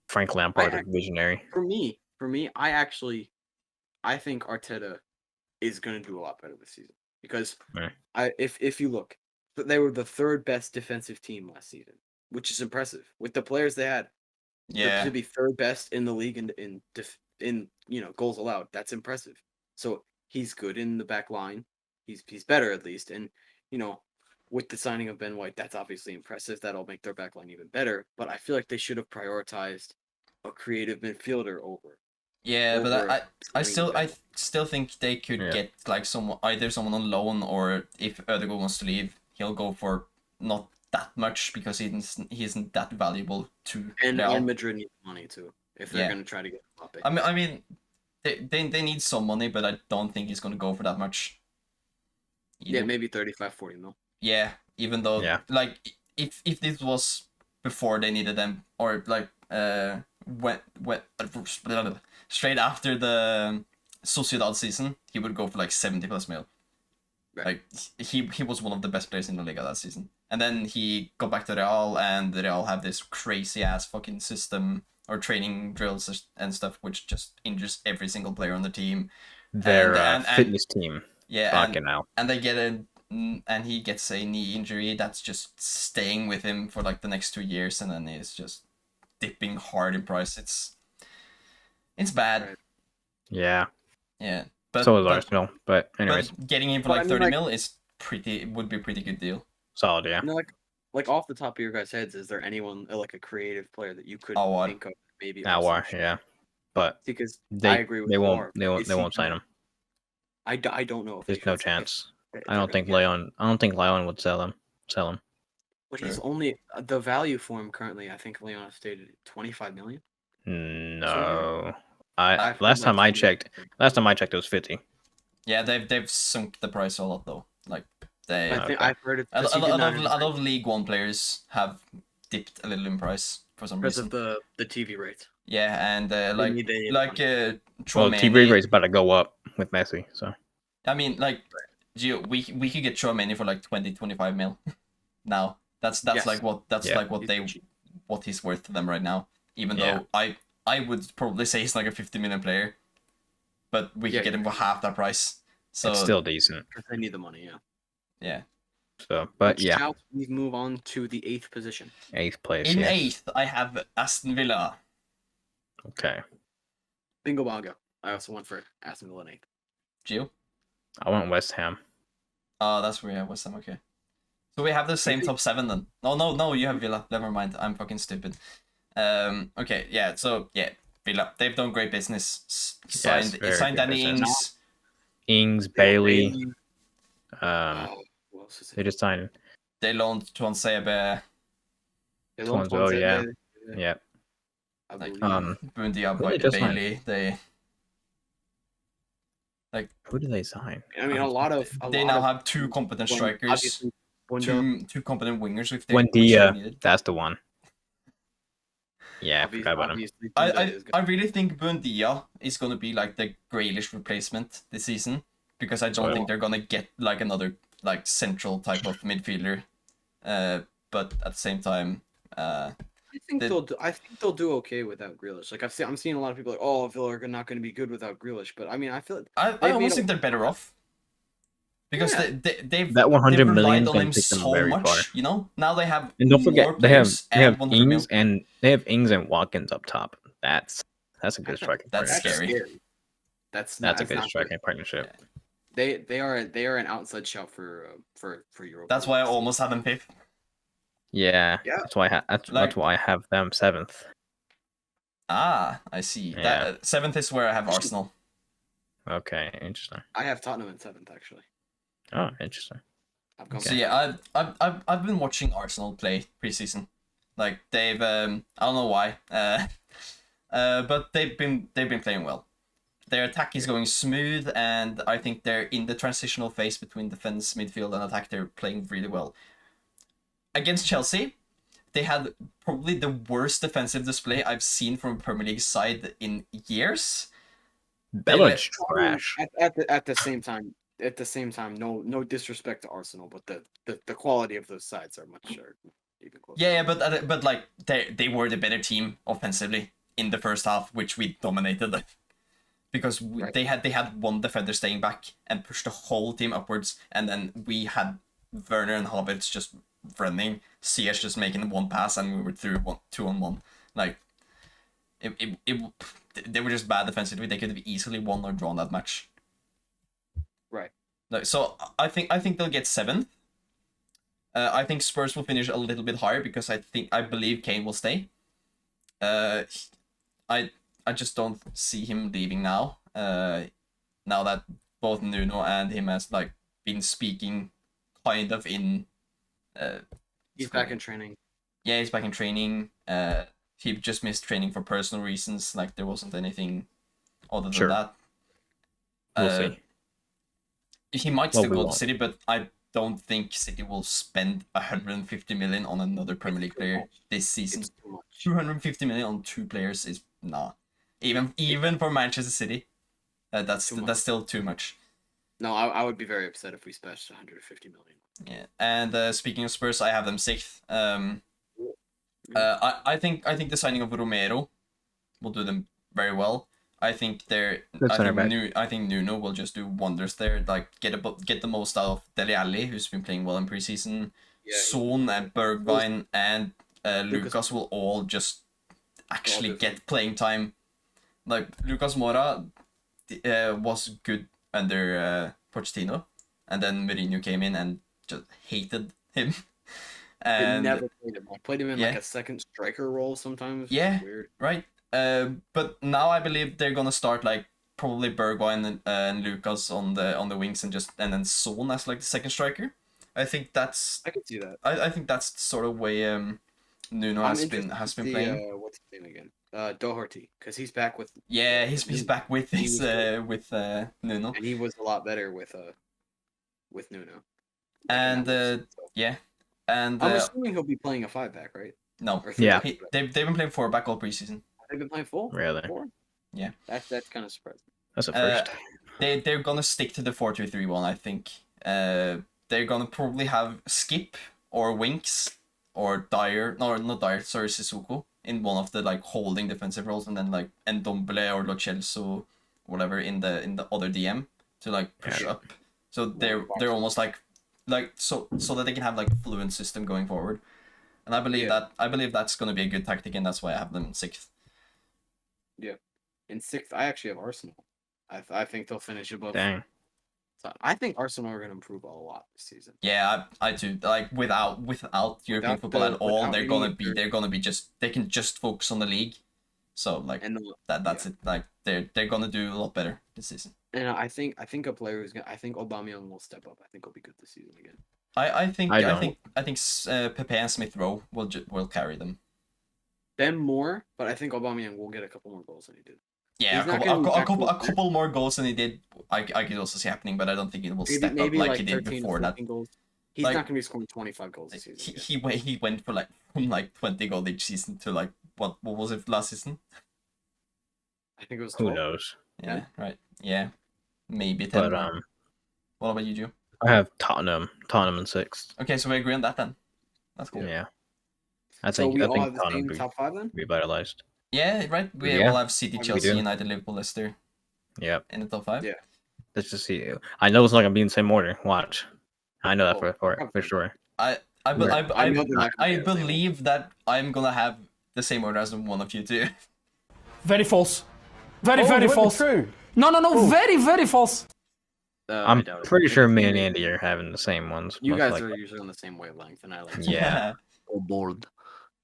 Frank Lampard is visionary. for me, I think Arteta is going to do a lot better this season because Right. if you look, they were the third best defensive team last season, which is impressive with the players they had. Yeah. To be third best in the league in goals allowed, that's impressive. So he's good in the back line. He's better at least, and with the signing of Ben White, that's obviously impressive. That'll make their back line even better. But I feel like they should have prioritized a creative midfielder over. Yeah, but over I signing Ben White. still think they could Yeah. get like either someone on loan, or if Ødegaard wants to leave, he'll go for not that much because he isn't that valuable to And Real. Madrid needs money too if they're Yeah. going to try to get Mbappe. I mean, they need some money, but I don't think he's gonna go for that much. Yeah, maybe 35, 40 mil. Yeah, even though Yeah. like if this was before they needed them, or like when straight after the Sociedad season, he would go for like 70 plus mil. Right. Like he was one of the best players in the Liga that season. And then he got back to Real, and Real have this crazy ass fucking system or training drills and stuff, which just injures every single player on the team. Their And fitness team. yeah, Fucking hell. and they get and he gets a knee injury that's just staying with him for like the next 2 years, and then he's just dipping hard in price. It's bad. Right. Yeah. Yeah. But So is Arsenal. But anyways, but getting in for But like I mean, 30 like- mil is would be a pretty good deal. solid, yeah. No, like off the top of your guys' heads, is there anyone like a creative player that you could Awar. think of? Maybe Awar, also? yeah. But Because I they agree with they Awar, won't they won't is they he won't sign gonna- him. I don't know if There's they no should- if chance. they're I don't gonna think get him. Leon would sell him. But he's Sure. only the value for him currently. I think Leon stated 25 million. No. I've heard Last like time I 20. checked it was 50. Yeah, they've sunk the price a lot though. Like they I think Okay. I've heard it a because he did lot not of League One players have dipped a little in price for some because reason. of the TV rate. Yeah, and They like need the like money. Well, Chouameni. TV rate's about to go up with Messi, so I mean, like, Gio, we could get Chouameni for like 20-25 mil. Now that's Yes. like what Yeah. like what He's cheap. what he's worth to them right now. Even Yeah. though I would probably say he's like a 50 million player, but we Yeah, could get him for half that price. So it's still decent. Because they need the money. Yeah. yeah. So, but yeah, Shall we move on to the 8th position? 8th place. In yes. 8th, I have Aston Villa. Okay. Bingo bongo. I also went for Aston Villa in 8th. Gio? I want West Ham. Oh, that's where I was. Okay. So we have the same Maybe- top 7 then. Oh no, you have Villa. Never mind. I'm fucking stupid. Okay, yeah. So yeah, Villa. They've done great business. Signed very good Danny business. Ings. Ings, Bailey. Oh, who else is They it? just signed. They loaned Tuan Sebe. They loaned Tuanzebe, Tuanzebe, yeah. Yeah. I Like, believe. Bundia, Who they just signed? Bailey. Who did they sign? I mean, a lot of. They now have 2 competent strikers. Obviously, Bunda, Two competent wingers if they Buendia, needed. that's the one. Yeah, I forgot about him. obviously, Bunda is good. I really think Buendia is gonna be like the Grealish replacement this season, because I don't Oh. think they're gonna get like another like central type of midfielder. But at the same time, I think the- they'll. I think they'll do okay without Grealish. Like I'm seeing a lot of people like, oh, Villa are not going to be good without Grealish. But I mean, I feel I They've made almost a- think they're better off. Because Yeah. they've That 100 they've million relied on gonna him take them so very much, far. you know. Now they have And don't more forget, they have players and 100 mil. Ings and Watkins up top. That's a good striking That's partnership. scary. That's That's a not good good. striking partnership. They are an outside shout for Europe. That's why I almost had them 5th. Yeah, Yeah. that's why that's why I have them 7th. Ah, I see. Yeah. That 7th is where I have Arsenal. Okay, interesting. I have Tottenham in 7th actually. Oh, interesting. I've gone. So yeah, I've been watching Arsenal play preseason. Like they've I don't know why, but they've been playing well. Their attack is going smooth, and I think they're in the transitional phase between defense, midfield, and attack. They're playing really well. Against Chelsea, they had probably the worst defensive display I've seen from a Premier League side in years. Bellard's trash. At the same time, no disrespect to Arsenal, but the quality of those sides are much even closer. Yeah, but like they were the better team offensively in the first half, which we dominated. Because Right. they had one defender staying back and pushed the whole team upwards, and then we had Werner and Havertz just running, Ziyech just making one pass, and we were through 2-on-1. Like they were just bad defensively. They could have easily won or drawn that match. Right. Like, so I think they'll get 7th. I think Spurs will finish a little bit higher because I believe Kane will stay. I just don't see him leaving now. Now that both Nuno and him has like been speaking kind of in. He's back in training. Yeah, he's back in training. He just missed training for personal reasons. Like there wasn't anything other than Sure. that. We'll see. He might Well, still we go to won't. City, but I don't think City will spend 150 million on another Premier League too player much. this season. It's too much. 250 million on 2 players is nah. Even for Manchester City, that's Too much. that's still too much. No, I would be very upset if we splashed 150 million. Yeah. And speaking of Spurs, I have them 6th. Mm. I think the signing of Romero will do them very well. I think Good center back. I think Nuno will just do wonders there. Like get the most out of Dele Alli, who's been playing well in preseason. Yeah, Son and Bergwijn and Lucas will all just actually different. get playing time. Like Lucas Moura was good under Pochettino, and then Mourinho came in and just hated him. I And never played him. I played him in like yeah. a second striker role sometimes. Yeah. Weird. right. But now I believe they're gonna start like probably Bergwijn and Lucas on the wings and then Son as like the second striker. I think that's I could see that. I think that's the sort of way Nuno I'm has interested been to see, playing. what's his name again? Doherty, because he's back with. Yeah, he's back with He his was good. with Nuno. And he was a lot better with Nuno. Like, in And that way, so. yeah. And I'm assuming he'll be playing a 5-back, right? no. Or Yeah. They've been playing 4-back all preseason. They've been playing full. Really? 4? Yeah. That's kind of surprising. That's a first. They're gonna stick to the 4-2-3-1, I think. They're gonna probably have Skip or Winks or Dyer, no, not Dyer, sorry, Sissoko in one of the like holding defensive roles, and then like Ndombele or Lo Celso, whatever in the other DM to like push Yeah. up. So they're almost like so that they can have like a fluent system going forward. And I believe that's gonna be a good tactic, and that's why I have them 6th. Yeah. In 6th, I actually have Arsenal. I think they'll finish above. Dang. So I think Arsenal are going to improve a lot this season. Yeah, I do. Like without European Without football at all, without they're gonna be just they can just focus on the league. So like And that's it. Like they're gonna do a lot better this season. And I think a player who's gonna. I think Aubameyang will step up. I think he'll be good this season again. I think I I, don't. think Pepe and Smith Rowe will carry them. Them more, but I think Aubameyang will get a couple more goals than he did. Yeah, He's not gonna be a back couple more goals than he did. I could also see happening, but I don't think it will step up Maybe like like he did 13 before or that. 14 goals. He's Like- not gonna be scoring 25 goals this season. again. He went for like from like 20 goals each season to like what was it last season? I think it was Who 12. knows? Yeah, right. Yeah, maybe 10. But What about you, Joe? I have Tottenham in 6th. Okay, so we agree on that then. That's cool. Yeah. I So think we I all think have the Tottenham same will be top 5 then. revitalized. Yeah, right. We Yeah. all have City, We Chelsea, do. United, Liverpool, Leicester Yep. in the top 5. Yeah. Let's just see. I know it's not gonna be in the same order. Watch. I know that Oh, for probably. sure. I I know they're not gonna be the same believe that I'm gonna have the same order as one of you two. Very false. Very Oh, you went with false. True. No, very false. I I'm doubt it. pretty sure me and Maybe- Andy are having the same ones. You most guys likely. are usually on the same wavelength, and I like Yeah. go bold.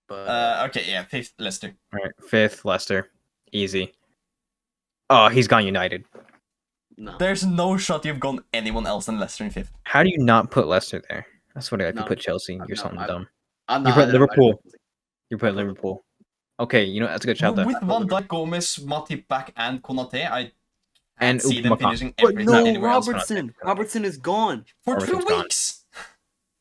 But Okay, yeah, 5th, Leicester. All right. 5th, Leicester. Easy. Oh, he's gone United. no, There's no shot you've gone anyone else than Leicester in 5th. How do you not put Leicester there? That's what I have to No. put Chelsea. No, You're something I- dumb. I'm You not. put I don't- Liverpool. You I put put Liverpool. Okay, you know that's a good shout. With There. Van Dijk, Gomez, Matip back, and Konate, I And can't see them Upamecano. finishing But every no, anywhere else. Robertson. Robertson is gone. For 2 Robertson's gone. weeks!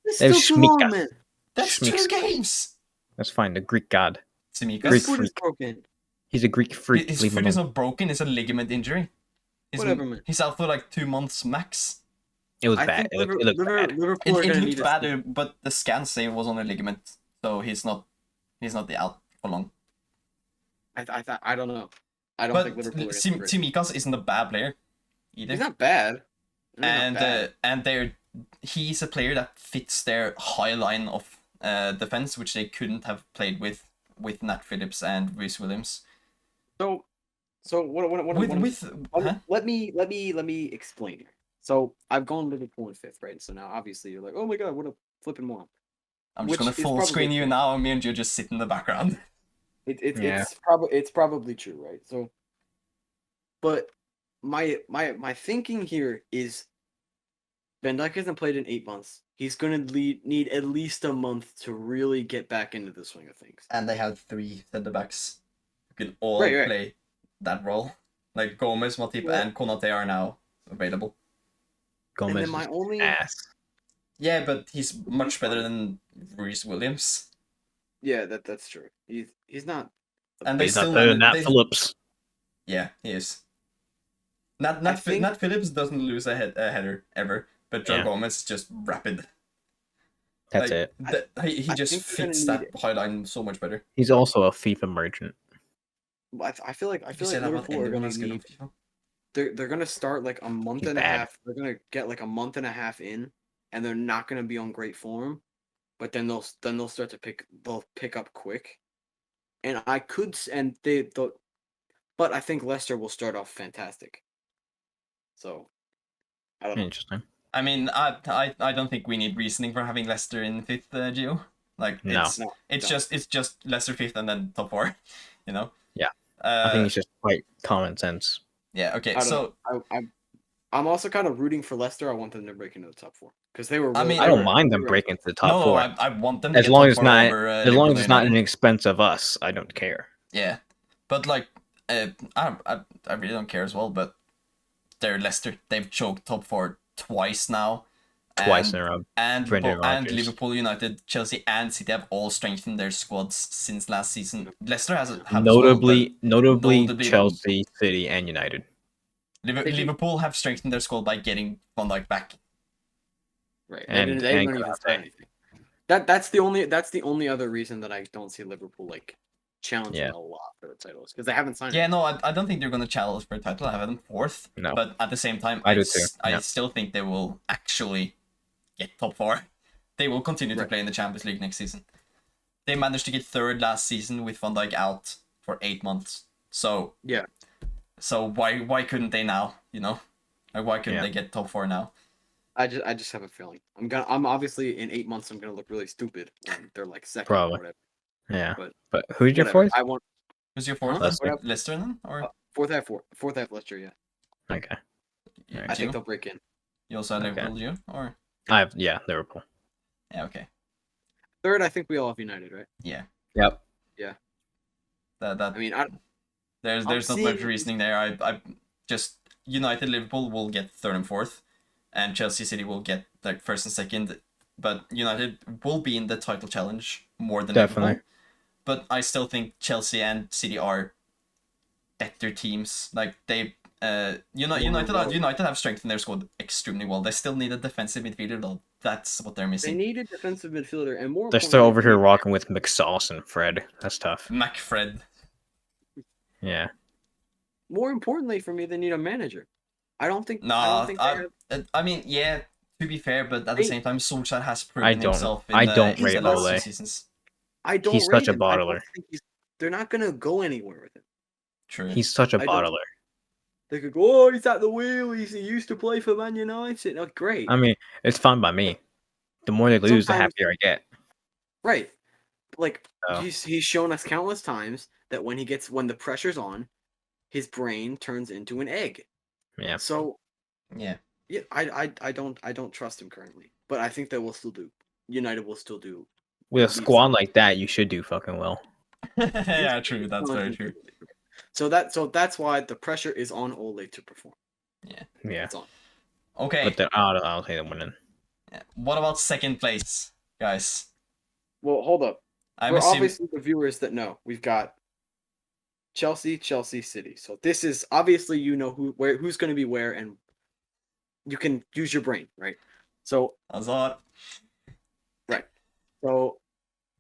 It's They have still too long, Šmíka. man. That's Šmíka. 2 games! That's fine. The Greek god. Tsimikas. Greek His foot is freak. broken. He's a Greek freak. His Leave him foot is alone. not broken, it's a ligament injury. Whatever, man. He's out for like 2 months max. It was I bad. think It looked bad. Liverpool are It gonna looked need a bad, but the scans say it was on a ligament, so he's not out for long. I don't know. I don't But think Liverpool are gonna Tsimikas isn't a bad player either. He's not bad. He's not and bad. he's a player that fits their high line of defense, which they couldn't have played with Nat Phillips and Reece Williams. So what Huh? let me explain here. So I've gone Liverpool in 5th, right? So now obviously you're like, oh my god, what a flipping moron. I'm which just gonna is full screen probably you true. now, and me and you just sit in the background. Yeah. It's probably true, right? So, but my thinking here is, Van Dijk hasn't played in 8 months. He's gonna need at least a month to really get back into the swing of things. And they have 3 centre backs who can all Right. play that role. Like Gomez, Matip, Yeah. and Konate are now available. Gomez my is only ass. Yeah, but he's much better than Reece Williams. Yeah, that's true. He's not. And they He's not still better than Nat managed. Phillips. Yeah, he is. I think- Nat Phillips doesn't lose a header ever, but Joe Yeah. Gomez is just rapid. That's Like, it. He I just think they're fits gonna that high line so much better. He's also a FIFA merchant. I feel like You say that about Liverpool are anyone gonna that's good on need. FIFA. They're gonna start like a month He's and a bad. half. They're gonna get like a month and a half in, and they're not gonna be on great form. But then they'll start to pick up quick, and I could and but I think Leicester will start off fantastic. So, I don't know. Interesting. I mean, I don't think we need reasoning for having Leicester in fifth, Gio. Like No. it's just Leicester fifth and then top four, you know. Yeah. I think Uh, it's just quite common sense. yeah. Okay. I don't So know. I'm also kind of rooting for Leicester. I want them to break into the top four because they were. I Really, mean, I they don't were- mind they them were- breaking to the top no, four. I want them to as get long top as four not over, as long as it's not Liverpool an United. expense of us, I don't care. Yeah, but like, I really don't care as well. But they're Leicester. They've choked top four twice now. Twice in a row. And Brendan and Rodgers. Liverpool, United, Chelsea, and City have all strengthened their squads since last season. Leicester has have Notably, notably- Chelsea, City, and United. Liverpool have strengthened their squad by getting Van Dijk back. Right. And- They didn't and even Krause. say anything. That's the only other reason that I don't see Liverpool like challenging Yeah. a lot for the titles because they haven't signed. Yeah, no, I don't think they're going to challenge for a title. I have them fourth. No. But at the same time, I do too, I yeah. still think they will actually get top four. They will continue to Right. play in the Champions League next season. They managed to get third last season with Van Dijk out for 8 months. So Yeah. So why couldn't they now? You know, like why couldn't Yeah. they get top four now? I just have a feeling I'm obviously in 8 months I'm gonna look really stupid when they're like second Probably. or whatever. Yeah. But But who's your Whatever. fourth? I want Who's your fourth? Huh? then? Leicester then, or fourth half Leicester. Yeah, Okay. you, I think Gio? they'll break in. You also have Okay. Liverpool, Gio? Or Liverpool. yeah, okay, Third, I think we all have United, right? yeah. Yep. That I mean, there's I'm not much seeing- reasoning there. I just United, Liverpool will get third and fourth, and Chelsea, City will get like first and second. But United will be in the title challenge more than Definitely. Liverpool. But I still think Chelsea and City are better teams. Like they, United have strengthened their squad extremely well. They still need a defensive midfielder though. That's what they're they missing. need a defensive midfielder and more. They're still over here importantly, rocking with McSauce and Fred. That's tough. McFred. Yeah. More importantly for me, they need a manager. I don't think. No, I don't think they have. I mean, yeah. To be fair, but at the same time, Solskjaer has proven I don't- himself in I the, don't in rate the last Ole. 2 seasons. I don't. He's rate such a him. I don't bottler. think they're not gonna go anywhere with him. True. He's such a I don't- bottler. They could go, oh, he's at the wheel. He used to play for Man United. Oh, great. I mean, it's fine by me. The more they lose, the Sometimes- happier I get. Right. Like Oh. he's shown us countless times that when the pressure's on, his brain turns into an egg. Yeah. So Yeah. yeah, I don't trust him currently, but I think that we'll still do. United will still do. With a At least- squad like that, you should do fucking well. Yeah, true. That's very true. So that's why the pressure is on Ole to perform. Yeah. It's on. Okay. But I'll say they're winning. Yeah. What about second place, guys? Well, hold up. I'm For assuming. obviously the viewers that know, we've got Chelsea, City. So this is obviously who's going to be where, and you can use your brain, right? So Hazard. so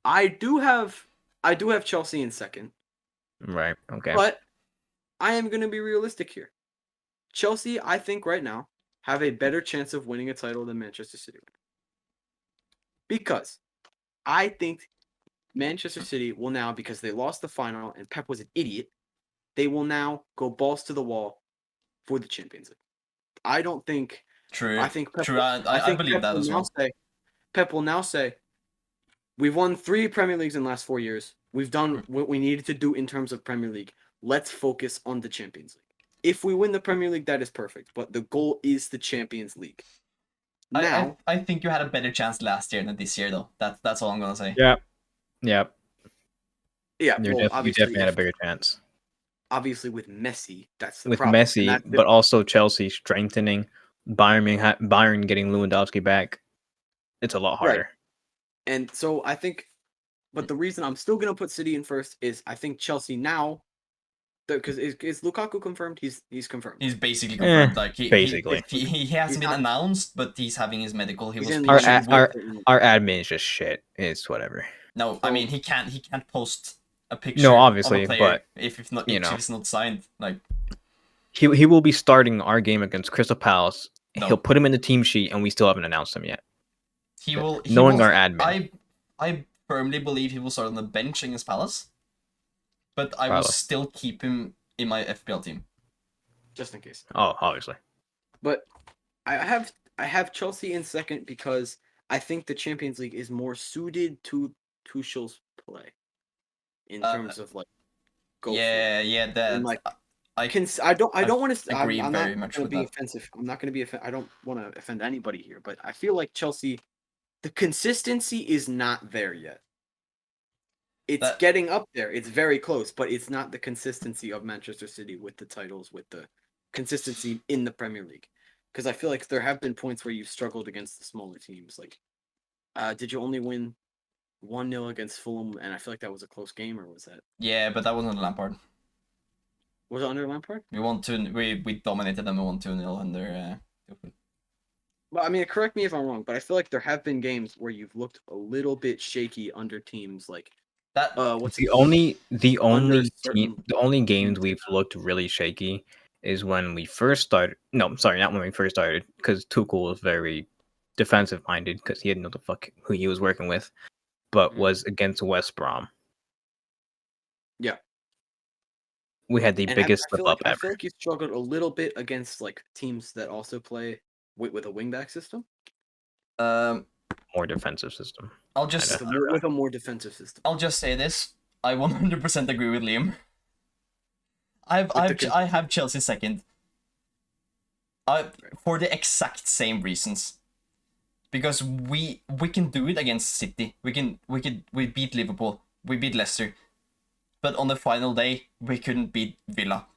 I do have Chelsea in second, Right. Okay. but I am going to be realistic here. Chelsea, I think right now have a better chance of winning a title than Manchester City. Because I think Manchester City will now, because they lost the final and Pep was an idiot, they will now go balls to the wall for the Champions League. I don't think. True. I think. Pep, True. I think believe Pep that will as now well. Pep will now say, "We've won 3 Premier Leagues in the last 4 years. We've done what we needed to do in terms of Premier League. Let's focus on the Champions League. If we win the Premier League, that is perfect. But the goal is the Champions League." Now, I think you had a better chance last year than this year, though. That's all I'm gonna say. Yeah. Yep. yeah, You well, definitely had a bigger chance. obviously with Messi, that's the With problem. And Messi, that's the- but also Chelsea strengthening Bayern getting Lewandowski back, it's a lot Right. harder. And so I think, but the reason I'm still gonna put City in first is I think Chelsea now, because is Lukaku confirmed? He's confirmed. He's right? basically confirmed. Like basically. he hasn't been not- announced, but he's having his medical. He He's was in Our pictured London. with. our admin is just shit. It's whatever. No, I So- mean he can't post a picture No, of obviously, a player but, if it's not you if know. it's not signed. Like He will be starting our game against Crystal Palace. No. He'll put him in the team sheet, and we still haven't announced him yet. he will. Knowing our admin. I firmly believe he will start on the bench against Palace, but I will Probably. still keep him in my FPL team. just in case. Oh, obviously. But I have Chelsea in second because I think the Champions League is more suited to Tuchel's play in terms of like go for it. Yeah, that And, like, I I don't want to. agree I'm very not much going to with be that. offensive. I'm not going to be. I don't want to offend anybody here, but I feel like Chelsea, the consistency is not there yet. It's That- getting up there. It's very close, but it's not the consistency of Manchester City with the titles, with the consistency in the Premier League. Because I feel like there have been points where you've struggled against the smaller teams. Like, did you only win 1-0 against Fulham? And I feel like that was a close game, or was that Yeah, but that wasn't Lampard. was it under Lampard? We dominated them and won 2-0 under. Well, I mean, correct me if I'm wrong, but I feel like there have been games where you've looked a little bit shaky under teams like That what's The it- only certain the only games teams. we've looked really shaky is when we first started. No, sorry, not when we first started, because Tuchel was very defensive minded because he didn't know the fuck who he was working with, but Mhm. was against West Brom. Yeah. We had the And biggest I slip feel up like I ever. feel like you struggled a little bit against like teams that also play with a wingback system, More defensive system. I'll just with a more defensive system. I'll just say this. I 100% agree with Liam. I have Chelsea second. For the exact same reasons. Because we can do it against City. We beat Liverpool. We beat Leicester. But on the final day, we couldn't beat Villa.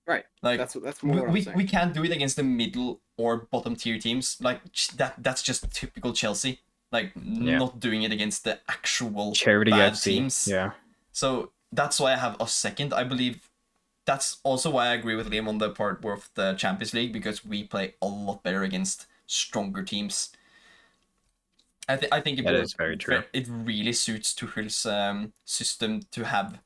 Right. Like That's more what I'm saying. we can't do it against the middle or bottom tier teams. Like that's just typical Chelsea. Like not doing it against the actual Charity bad FC. teams. Yeah. So that's why I have us second. I believe that's also why I agree with Liam on the part of the Champions League, because we play a lot better against stronger teams. I think That is very true. It really suits Tuchel's system to have,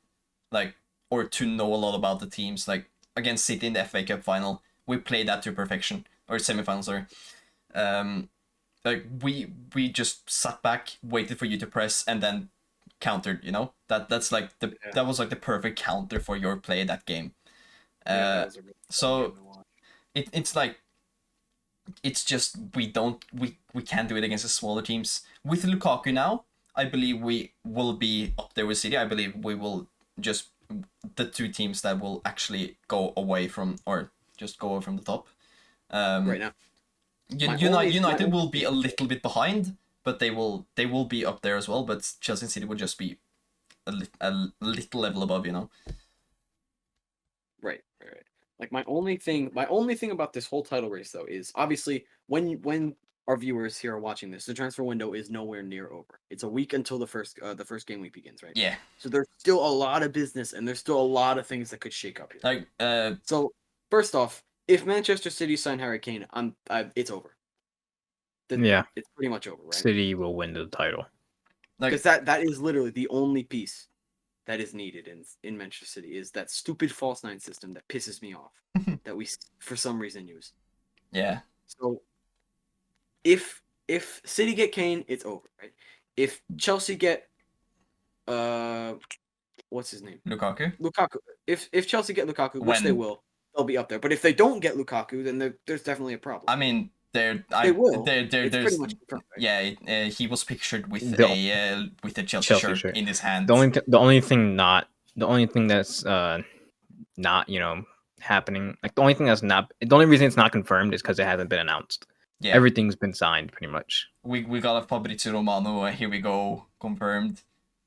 like, or to know a lot about the teams. Like against City in the FA Cup final, we played that to perfection, or semi-final, sorry. Like we just sat back, waited for you to press, and then countered. You know that was like the perfect counter for your play that game. That was a really fun game to watch. It's like. It's just we can't do it against the smaller teams. With Lukaku now, I believe we will be up there with City. I believe we will just the two teams that will actually go away from, or just go away from the top. Right now. United will be a little bit behind, but they will be up there as well. But Chelsea and City will just be a little level above, you know. Right. Like my only thing about this whole title race though is obviously when our viewers here are watching this, the transfer window is nowhere near over. It's a week until the first game week begins, right? Yeah. So there's still a lot of business and there's still a lot of things that could shake up here. Like So first off, if Manchester City sign Harry Kane, it's over. It's pretty much over, right? City will win the title. Because that is literally the only piece that is needed in Manchester City is that stupid false nine system that pisses me off that we for some reason use. Yeah. So if City get Kane, it's over, right? If Chelsea get what's his name? Lukaku. If Chelsea get Lukaku, which they will, they'll be up there. But if they don't get Lukaku, then there's definitely a problem. I mean, they will. It's there's pretty much confirmed, right? yeah. He was pictured with The- a Chelsea shirt in his hand. The only thing that's not happening, like the only reason it's not confirmed is because it hasn't been announced. Yeah. Everything's been signed pretty much. We got a Fabrizio Romano. Here we go, confirmed.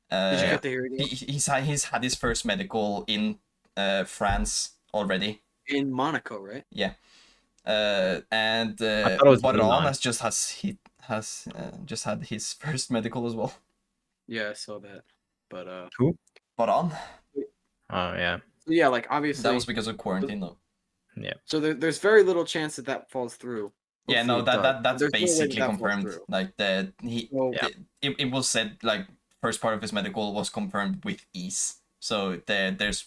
Did you get to hear it? He's had his first medical in France already. In Monaco, right? Yeah. And thought it was Varan Iman. has just had his first medical as well. Yeah, I saw that. But Who? Varan. Oh yeah, yeah, like obviously That was because of quarantine, though. yeah. so there's very little chance that falls through. Yeah, no, Hopefully it does. that's There's no way basically that falls confirmed. through. Like So, Yeah. it was said like first part of his medical was confirmed with ease. So there's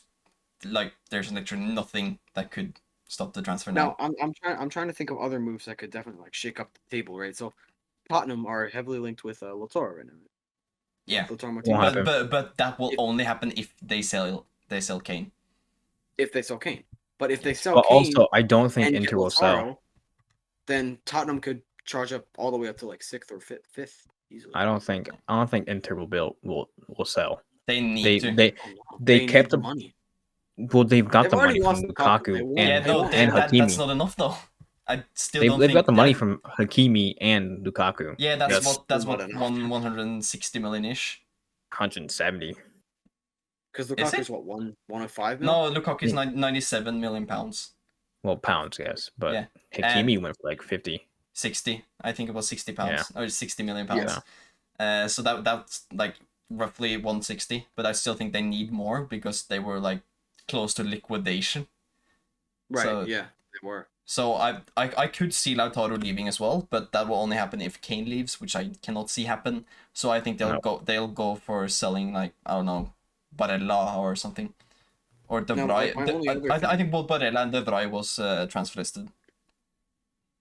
literally nothing that could stop the transfer now. now I'm trying to think of other moves that could definitely like shake up the table, right? So Tottenham are heavily linked with Lautaro right now. Yeah, Lautaro Won't Martinez, happen. but that will If- only happen if they sell Kane. if they sell Kane. But if they sell But Kane also, I don't think and get Inter will sell. Lautaro, then Tottenham could charge up all the way up to like 6th or 5th easily. I don't think Inter will sell. They need They to. they Oh, no. they need kept the the money. well. They've got They've the already money from lost Lukaku. They Lukaku won. Yeah, and no, and that's Hakimi. not enough though. I still They've don't think got the money that- from Hakimi and Lukaku. Yeah, that's Yes. what Not enough. 160 million ish. 170. Because Is Lukaku's it? what 105 mil? No, Lukaku is 97 million pounds. Well, pounds, yes, but Yeah. Hakimi went for like 50. 60. I think it was 60 pounds or 60 million pounds. Yeah. So that's like roughly 160, but I still think they need more because they were like close to liquidation. Right. So- yeah, they were. So I could see Lautaro leaving as well, but that will only happen if Kane leaves, which I cannot see happen. So I think No. they'll go for selling like, I don't know, Barella or something. Or De No, Vrij. my only other I think both Barella and De Vrij was transfer listed.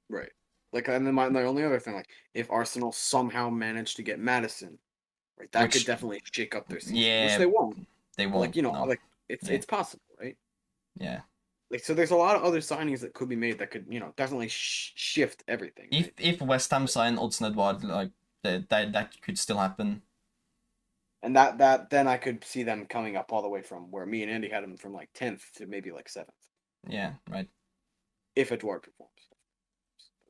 Right. Like, and then my only other thing, like, if Arsenal somehow managed to get Madison, right, that Which- could definitely shake up their season. Yeah, Which they won't. They But, won't. like, you know, no. like it's Yeah. it's possible, right? Yeah. Like, so there's a lot of other signings that could be made that could, you know, definitely shift everything. If Right? if West Ham sign Odsonne Edouard, like that could still happen. And that then I could see them coming up all the way from where me and Andy had them from like 10th to maybe like 7th, Yeah, right. if Edouard performs.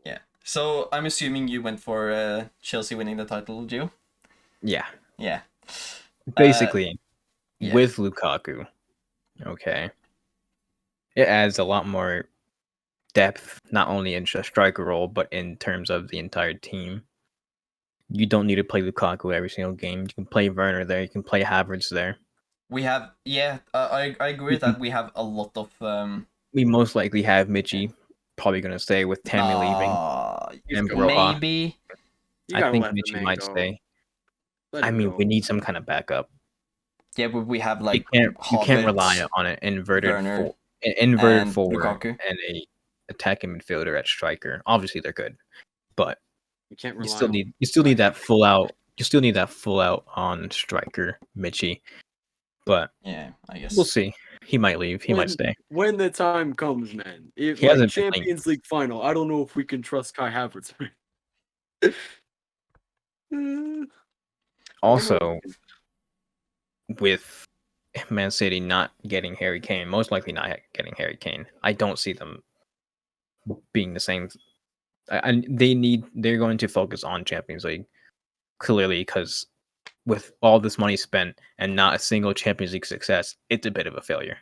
Yeah. So I'm assuming you went for Chelsea winning the title, Gio? Yeah, Yeah. basically, yeah. with Lukaku, okay, it adds a lot more depth, not only in a striker role, but in terms of the entire team. You don't need to play Lukaku every single game. You can play Werner there. You can play Havertz there. We have I agree with that. We have a lot of We most likely have Michi probably going to stay with Tammy leaving. He's And going. Broha. maybe. You I gotta think let the Michi man might go. stay. Let I him mean, go. we need some kind of backup. Yeah, but we have like You can't rely Havertz, on an inverted Werner, inverted and forward Lukaku. and a attacking midfielder at striker. Obviously, they're good, but You can't rely you still on need that full out. You still need that full out on striker, Michi. But Yeah, I guess. we'll see. He might leave. He might When- stay. when the time comes, man. If He like hasn't been linked. Champions League final, I don't know if we can trust Kai Havertz. Also, with Man City not getting Harry Kane, most likely not getting Harry Kane, I don't see them being the same. And they're going to focus on Champions League clearly, because with all this money spent and not a single Champions League success, it's a bit of a failure.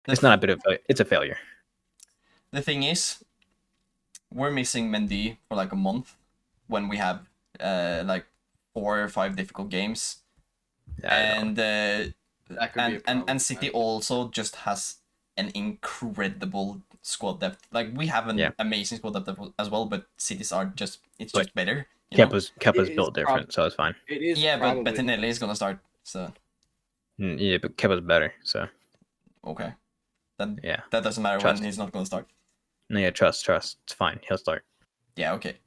It's not a bit of it's a failure. The thing is, we're missing Mendy for like a month when we have like 4 or 5 difficult games, and That could be a problem. and City also just has an incredible squad depth. Like we have an Yeah. amazing squad depth as well, but Cities are just But just better. You know? Kepa's It is built different, so it's fine. It is. Yeah, but probably- Bettinelli is gonna start. So Yeah, but Kepa's better, so okay, then yeah. that doesn't matter Trust. when he's not gonna start. No, yeah, trust. It's fine. He'll start. Yeah, okay.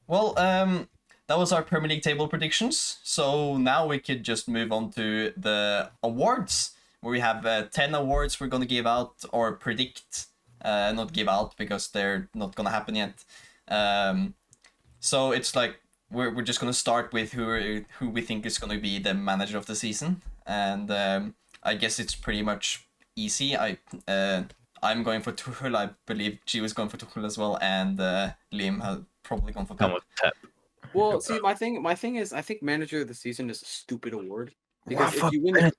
Well, that was our Premier League table predictions. So now we could just move on to the awards, where we have 10 awards we're gonna give out or predict. Not give out because they're not gonna happen yet. So it's like we're just gonna start with who we think is gonna be the manager of the season, and I guess it's pretty much easy. I'm going for Tuchel. I believe Gio is going for Tuchel as well, and Liam has probably gone for Come Pep. with Pep. Well, see, my thing is, I think manager of the season is a stupid award because Rafa if you win Benitez.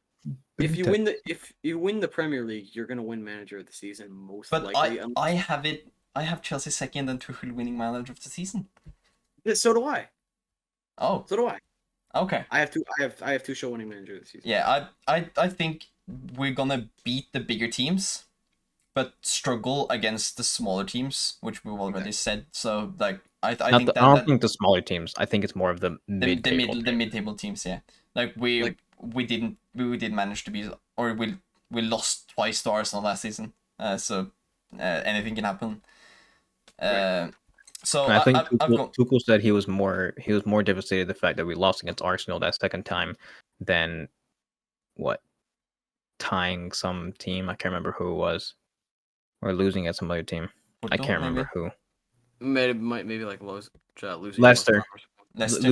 if you win the Premier League, you're gonna win manager of the season most But likely. I have it I have Chelsea second and Tuchel winning manager of the season. Yeah, so do I. Oh, So do I. okay. I have Tuchel winning manager this season. Yeah, I think we're gonna beat the bigger teams, but struggle against the smaller teams, which we've already said. So like I think I don't think the smaller teams. I think it's more of the mid-table. the mid-table teams, yeah. Like we did manage to be, or we lost twice to Arsenal last season. So anything can happen. So I think I've gone. Tuchel said he was more devastated the fact that we lost against Arsenal that second time than what tying some team. I can't remember who it was, or losing at some other team. I can't remember who. Maybe like losing Leicester. Leicester.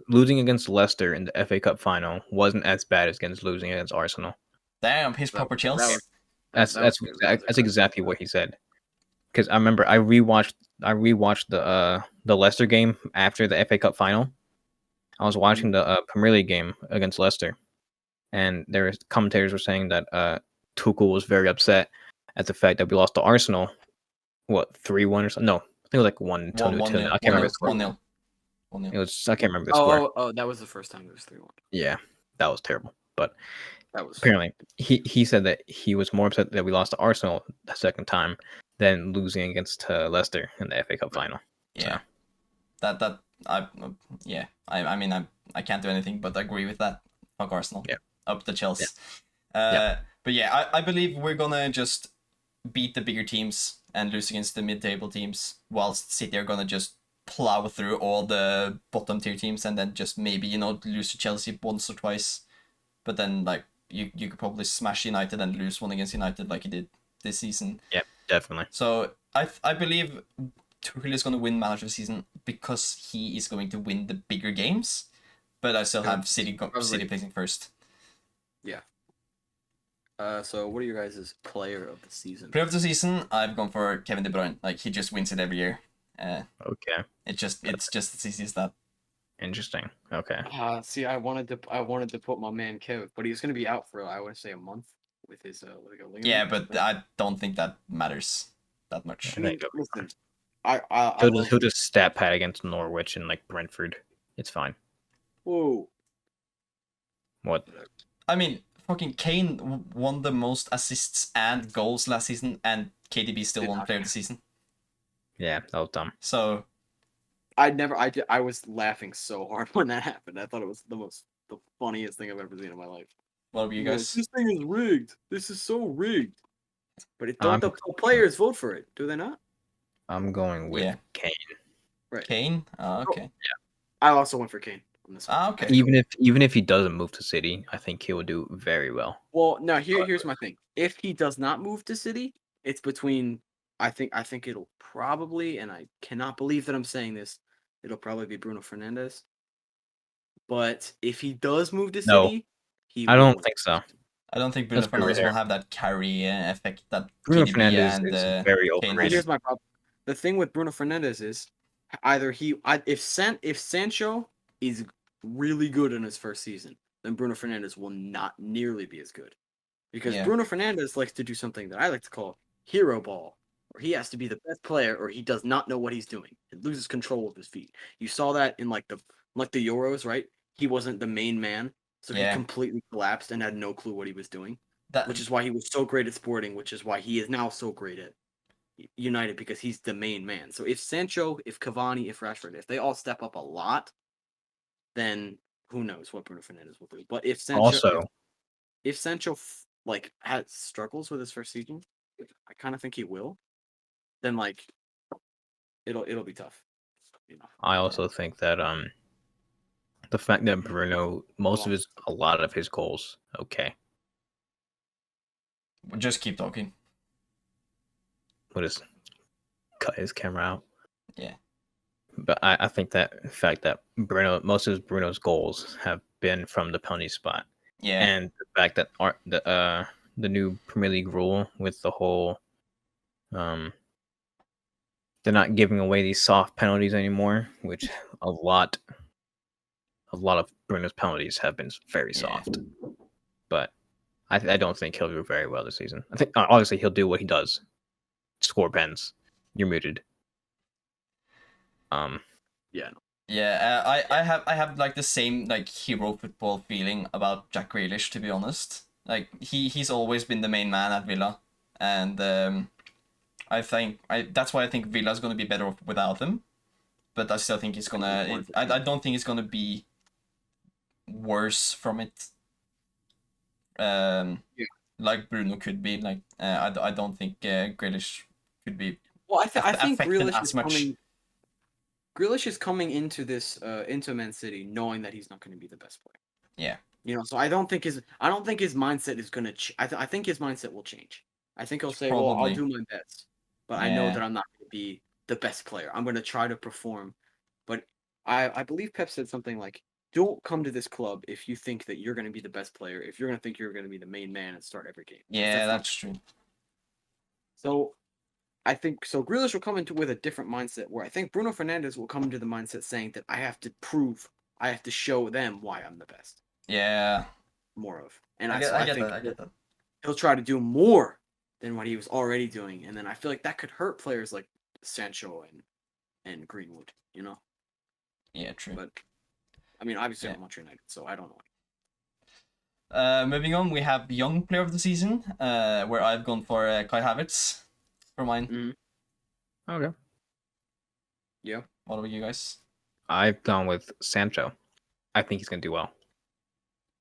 Losing against Leicester in the FA Cup final wasn't as bad as losing against Arsenal. Damn, he's proper Chelsea. That's exactly what he said. Because I remember I rewatched the Leicester game after the FA Cup final. I was watching the Premier League game against Leicester, and commentators were saying that Tuchel was very upset at the fact that we lost to Arsenal. What, 3-1 or something? No, I think it was like 1-2. I can't remember the score. 1-0. It was, I can't remember the score. Oh, that was the first time it was 3-1. Yeah, that was terrible. But that was apparently he said that he was more upset that we lost to Arsenal the second time than losing against Leicester in the FA Cup final. Yeah, so. I mean I can't do anything but agree with that. Fuck Arsenal. Yeah. Up the Chelsea. Yeah. But yeah, I believe we're gonna just beat the bigger teams and lose against the mid-table teams, whilst City are gonna just plow through all the bottom tier teams and then just maybe lose to Chelsea once or twice, but then like you could probably smash United and lose one against United like he did this season. Yeah, definitely. So I believe Tuchel is going to win manager of the season because he is going to win the bigger games, but I still have City placing first. Yeah. So what are your guys' player of the season? Player of the season, I've gone for Kevin De Bruyne. Like he just wins it every year. Okay. It's just as easy as that. Interesting. Okay. See, I wanted to put my man Kev, but he's gonna be out for I want to say a month with his like a ligament. Yeah, but I don't think that matters that much. I mean, listen, He'll just stat pad against Norwich and like Brentford. It's fine. Whoa. What? I mean, fucking Kane won the most assists and goals last season, and KDB still won player of the season. Yeah, that was dumb. So I was laughing so hard when that happened. I thought it was the funniest thing I've ever seen in my life. What were you guys? This thing is rigged. This is so rigged. But don't the players vote for it? Do they not? I'm going with Kane. Right. Kane? Oh, okay. Yeah. I also went for Kane on this one. Okay. Even if he doesn't move to City, I think he will do very well. Well, no, here's my thing. If he does not move to City, it's between I think it'll probably, and I cannot believe that I'm saying this, it'll probably be Bruno Fernandes. But if he does move to City, I don't think so. I don't think Bruno Fernandes will have that carry effect that Bruno KDB Fernandes is very overrated. Here's my problem. The thing with Bruno Fernandes is either if Sancho is really good in his first season, then Bruno Fernandes will not nearly be as good. Because Bruno Fernandes likes to do something that I like to call hero ball, where he has to be the best player or he does not know what he's doing and loses control of his feet. You saw that in like the Euros, right? He wasn't the main man, so he completely collapsed and had no clue what he was doing. Which is why he was so great at Sporting, which is why he is now so great at United, because he's the main man. So if Sancho, if Cavani, if Rashford, if they all step up a lot, then who knows what Bruno Fernandes will do. But if Sancho like has struggles with his first season, I kind of think he will. Then like it'll be tough. I also think that the fact that Bruno a lot of his goals. Okay. Just keep talking. We'll just cut his camera out. Yeah. But I think that the fact that most of Bruno's goals have been from the penalty spot. Yeah. And the fact that the new Premier League rule with the whole they're not giving away these soft penalties anymore, which a lot of Bruno's penalties have been very soft. But I don't think he'll do very well this season. I think obviously he'll do what he does, score pens, You're muted. Yeah. No. Yeah, I have like the same like hero football feeling about Jack Grealish, to be honest. Like he's always been the main man at Villa, and that's why I think Villa's gonna be better off without him. But I still think he's gonna. I don't think it's gonna be worse from it. Yeah. Like Bruno could be. Like I don't think Grealish could be. Well, I think affected Grealish as is much. coming. Grealish is coming into this into Man City knowing that he's not going to be the best player. Yeah. So I don't think his mindset is going to. I think his mindset will change. I think he'll say, "Well, I'll Probably. do my best, but I know Yeah. that I'm not going to be the best player. I'm going to try to perform." But I believe Pep said something like, "Don't come to this club if you think that you're going to be the best player. If you're going to think you're going to be the main man and start every game." Yeah, that's true. So I think so. Grealish will come into with a different mindset. Where I think Bruno Fernandes will come into the mindset saying that I have to show them why I'm the best. Yeah. More of, and I get that. He'll try to do more than what he was already doing, and then I feel like that could hurt players like Sancho and Greenwood. Yeah, true. But I mean, obviously, Yeah. I'm Manchester United, so I don't know. Moving on, we have Young Player of the Season, where I've gone for Kai Havertz for mine. Mm-hmm. Okay. Yeah. What about you guys? I've gone with Sancho. I think he's gonna do well.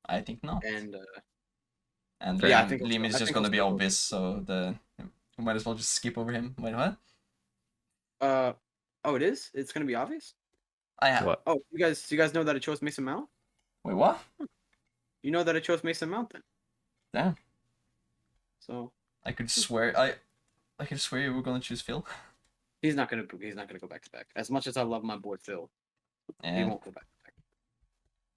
I think not. And Liam, yeah, I think Liam is I just think gonna I'll be still go obvious, so we might as well just skip over him. Wait, what? Oh, it is. It's gonna be obvious. I have. What? Oh, you guys know that I chose Mason Mount. Wait, what? You know that I chose Mason Mount then. Damn. So I could swear you were gonna choose Phil. he's not gonna go back to back. As much as I love my boy Phil, he Yeah. won't go back to back.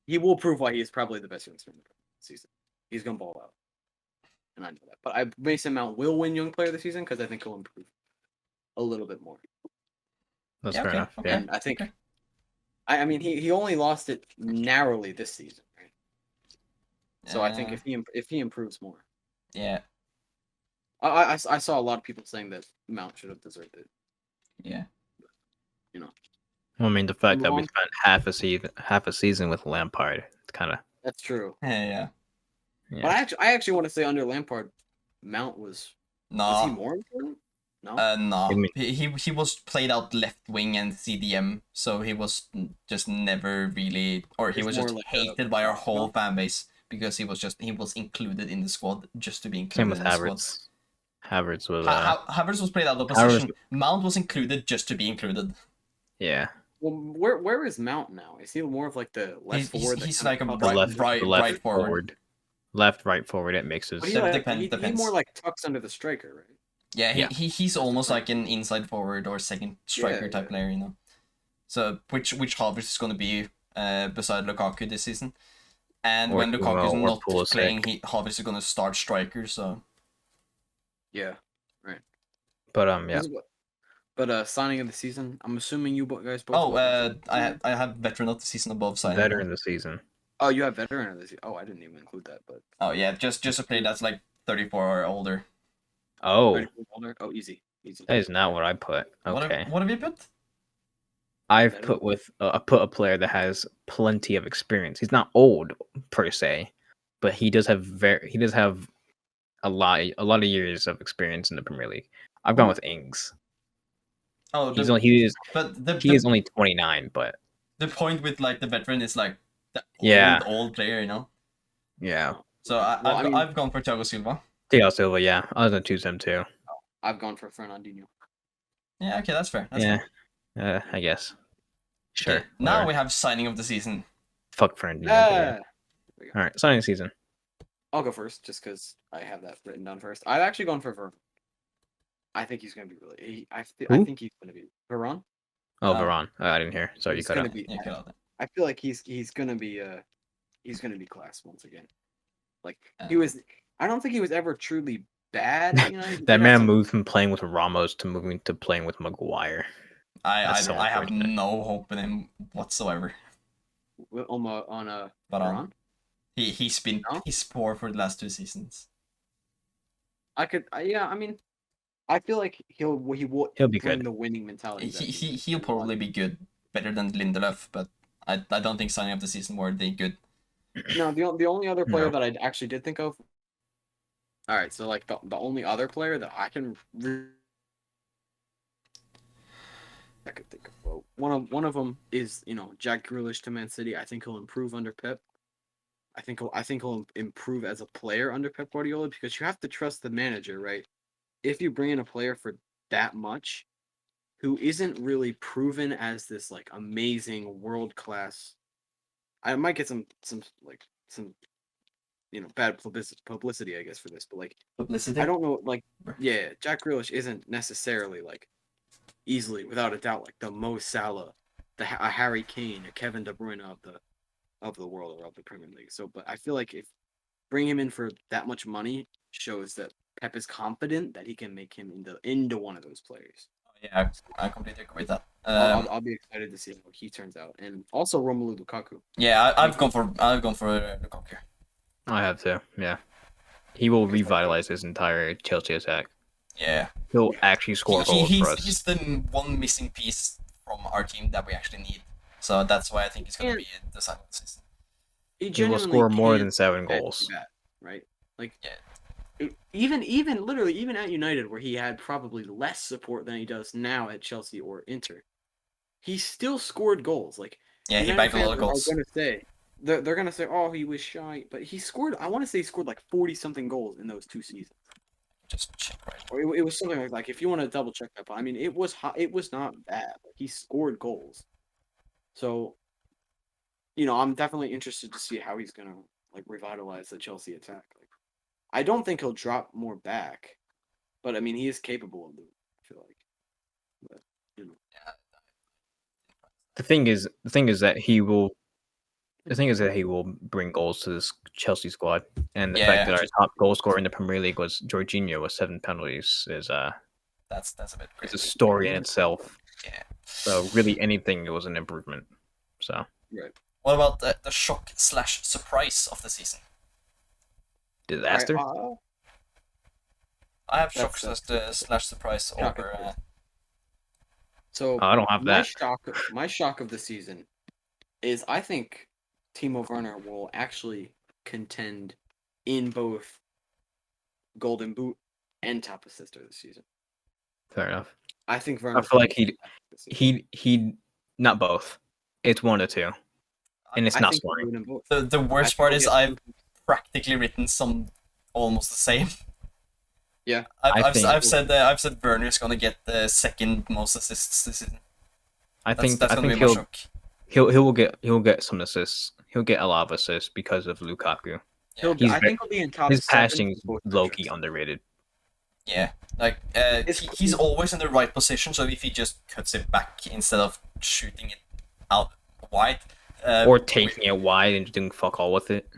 He will prove why he is probably the best youngster in the season. He's gonna ball out, and I know that. But Mason Mount will win Young Player of the Season because I think he'll improve a little bit more. That's Yeah, fair okay, enough. okay. Yeah. And I think, Okay. I mean, he only lost it narrowly this season, right? So I think if he improves more, Yeah. I saw a lot of people saying that Mount should have deserved it. Yeah. Well, I mean, the fact that we Move spent half a season with Lampard, it's kind of That's true. Yeah. yeah. But I actually want to say under Lampard, Mount was he No. more important? No. No. I mean- He was played out left wing and CDM, so he was just never really, or he He's was more just like hated by our whole fan base because he was included in the squad just to be Same included with in the squad. Havertz. Havertz was Havertz was played out of position. Mount was included just to be included. yeah. Well, where is Mount now? Is he more of like the left forward? He's that like a kinda right, tucks- right forward. Left, right forward. It mixes. But he, Depends. he more like tucks under the striker, right? Yeah, Yeah. he's almost like an inside forward or second striker type player, So which Havertz is going to be beside Lukaku this season, and when Lukaku is not playing, Havertz is going to start striker. So Yeah, right. But yeah. But signing of the season, I'm assuming you guys both. Oh, I have veteran of the season above signing. Veteran of the season. Oh, you have veteran of the season. Oh, I didn't even include that, but. Oh yeah, just a player that's like 34 or older. Oh, Oh, easy. that is not what I put. Okay. What have you put? I've Veteran? put a player that has plenty of experience. He's not old per se, but he does have a lot of years of experience in the Premier League. I've gone with Ings. Oh, He is but only 29, but the point with like the veteran is like the old player, yeah. So I've gone for Thiago Silva. Thiago Silva, yeah. I was gonna choose him too. I've gone for Fernandinho. Yeah, okay, that's fair. Fair. I guess. Sure. Okay, now we have signing of the season. Fuck Fernandinho. Yeah. All right, signing season. I'll go first, just because I have that written down first. I've actually gone for Varane. I think he's gonna be really. I think he's gonna be Varane. Oh, Varane. I didn't hear. Sorry, you He's cut gonna out. be. Yeah, cut out. I feel like he's gonna be class once again. Like Yeah. he was. I don't think he was ever truly bad. He That had man some- moved from playing with Ramos to moving to playing with Maguire. I That's so have unfortunate. no hope in him whatsoever. on Varane. Varane. He's been No? piss poor for the last 2 seasons. I could. Yeah. I mean, I feel like he will He'll be bring good. the winning mentality. that He'll probably be good, better than Lindelöf, but I don't think signing up the season were they good. No, the only other player No. that I actually did think of. All right, so like the only other player that I can I could think of. Well, one of them is Jack Grealish to Man City. I think he'll improve under Pep. I think he'll improve as a player under Pep Guardiola because you have to trust the manager, right? If you bring in a player for that much, who isn't really proven as this like amazing world class, I might get some bad publicity, I guess, for this, but like Publicity. I don't know, like yeah, Jack Grealish isn't necessarily like easily without a doubt like the Mo Salah, a Harry Kane, a Kevin De Bruyne of the world or of the Premier League. So, but I feel like if bring him in for that much money shows that Pep is confident that he can make him into one of those players. Yeah, I completely agree with that. I'll be excited to see how he turns out, and also Romelu Lukaku. Yeah, I've gone for Lukaku. I have to. Yeah, he will revitalize his entire Chelsea attack. Yeah, He'll actually score goals for us. He's the one missing piece from our team that we actually need. So that's why I think he's going to be the sign of the season. He will score more than 7 goals. Right? Like, yeah. Even literally even at United, where he had probably less support than he does now at Chelsea or Inter, he still scored goals. Like, yeah, he bagged a lot of goals. They're gonna say, oh, he was shy, but he scored. I want to say he scored like 40 something goals in those 2 seasons. Just check right. Or it was something like if you want to double check that, but I mean it was not bad. Like, he scored goals. So, I'm definitely interested to see how he's gonna like revitalize the Chelsea attack. Like, I don't think he'll drop more back, but I mean he is capable of it. I feel like, but Yeah. The thing is that he will. The thing is that he will bring goals to this Chelsea squad, and the fact that our top goal scorer in the Premier League was Jorginho with 7 penalties is that's a bit crazy. It's a story in itself. Yeah. So really, anything was an improvement. So. Right. What about the shock / surprise of the season? Disaster. I have shock / surprise over. So I don't have that. My shock of the season is I think Timo Werner will actually contend in both Golden Boot and top assister this season. Fair enough. I think Werner. I feel like he not both. It's one or two, and it's not scoring. The worst part is I've practically written some almost the same. Yeah, I've said Werner's gonna get the second most assists this season. I think he'll get some assists. He'll get a lot of assists because of Lukaku. I think he'll be in top. His passing is low-key underrated. Yeah, like he's always in the right position. So if he just cuts it back instead of shooting it out wide, or taking it wide and doing fuck all with it.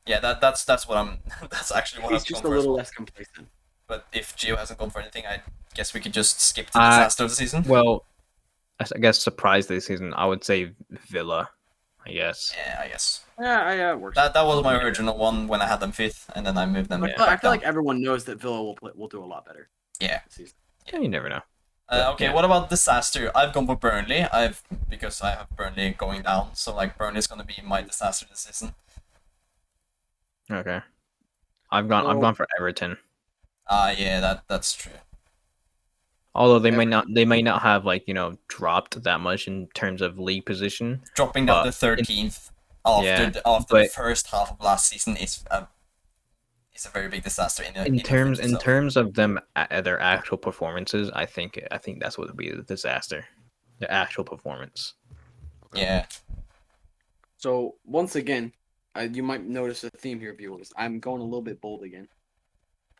Yeah, that's what I'm. That's actually what he's just a little less complacent. But if Gio hasn't gone for anything, I guess we could just skip to the disaster of the season. Well, I guess surprise this season, I would say Villa. I guess. Yeah, I guess. Yeah, it works. That was my original one when I had them 5th, and then I moved them. I feel like everyone knows that Villa will do a lot better. Yeah. This season. Yeah, you never know. Okay, what about disaster? I've gone for Burnley. Because I have Burnley going down, so like Burnley's gonna be my disaster this season. Okay. I've gone for Everton. Yeah, that's true. Although they may not have dropped that much in terms of league position. Dropping down to 13th after the first half of last season is a very big disaster in terms of them their actual performances. I think that's what would be the disaster, the actual performance. Yeah. So once again, you might notice a theme here, viewers. I'm going a little bit bold again.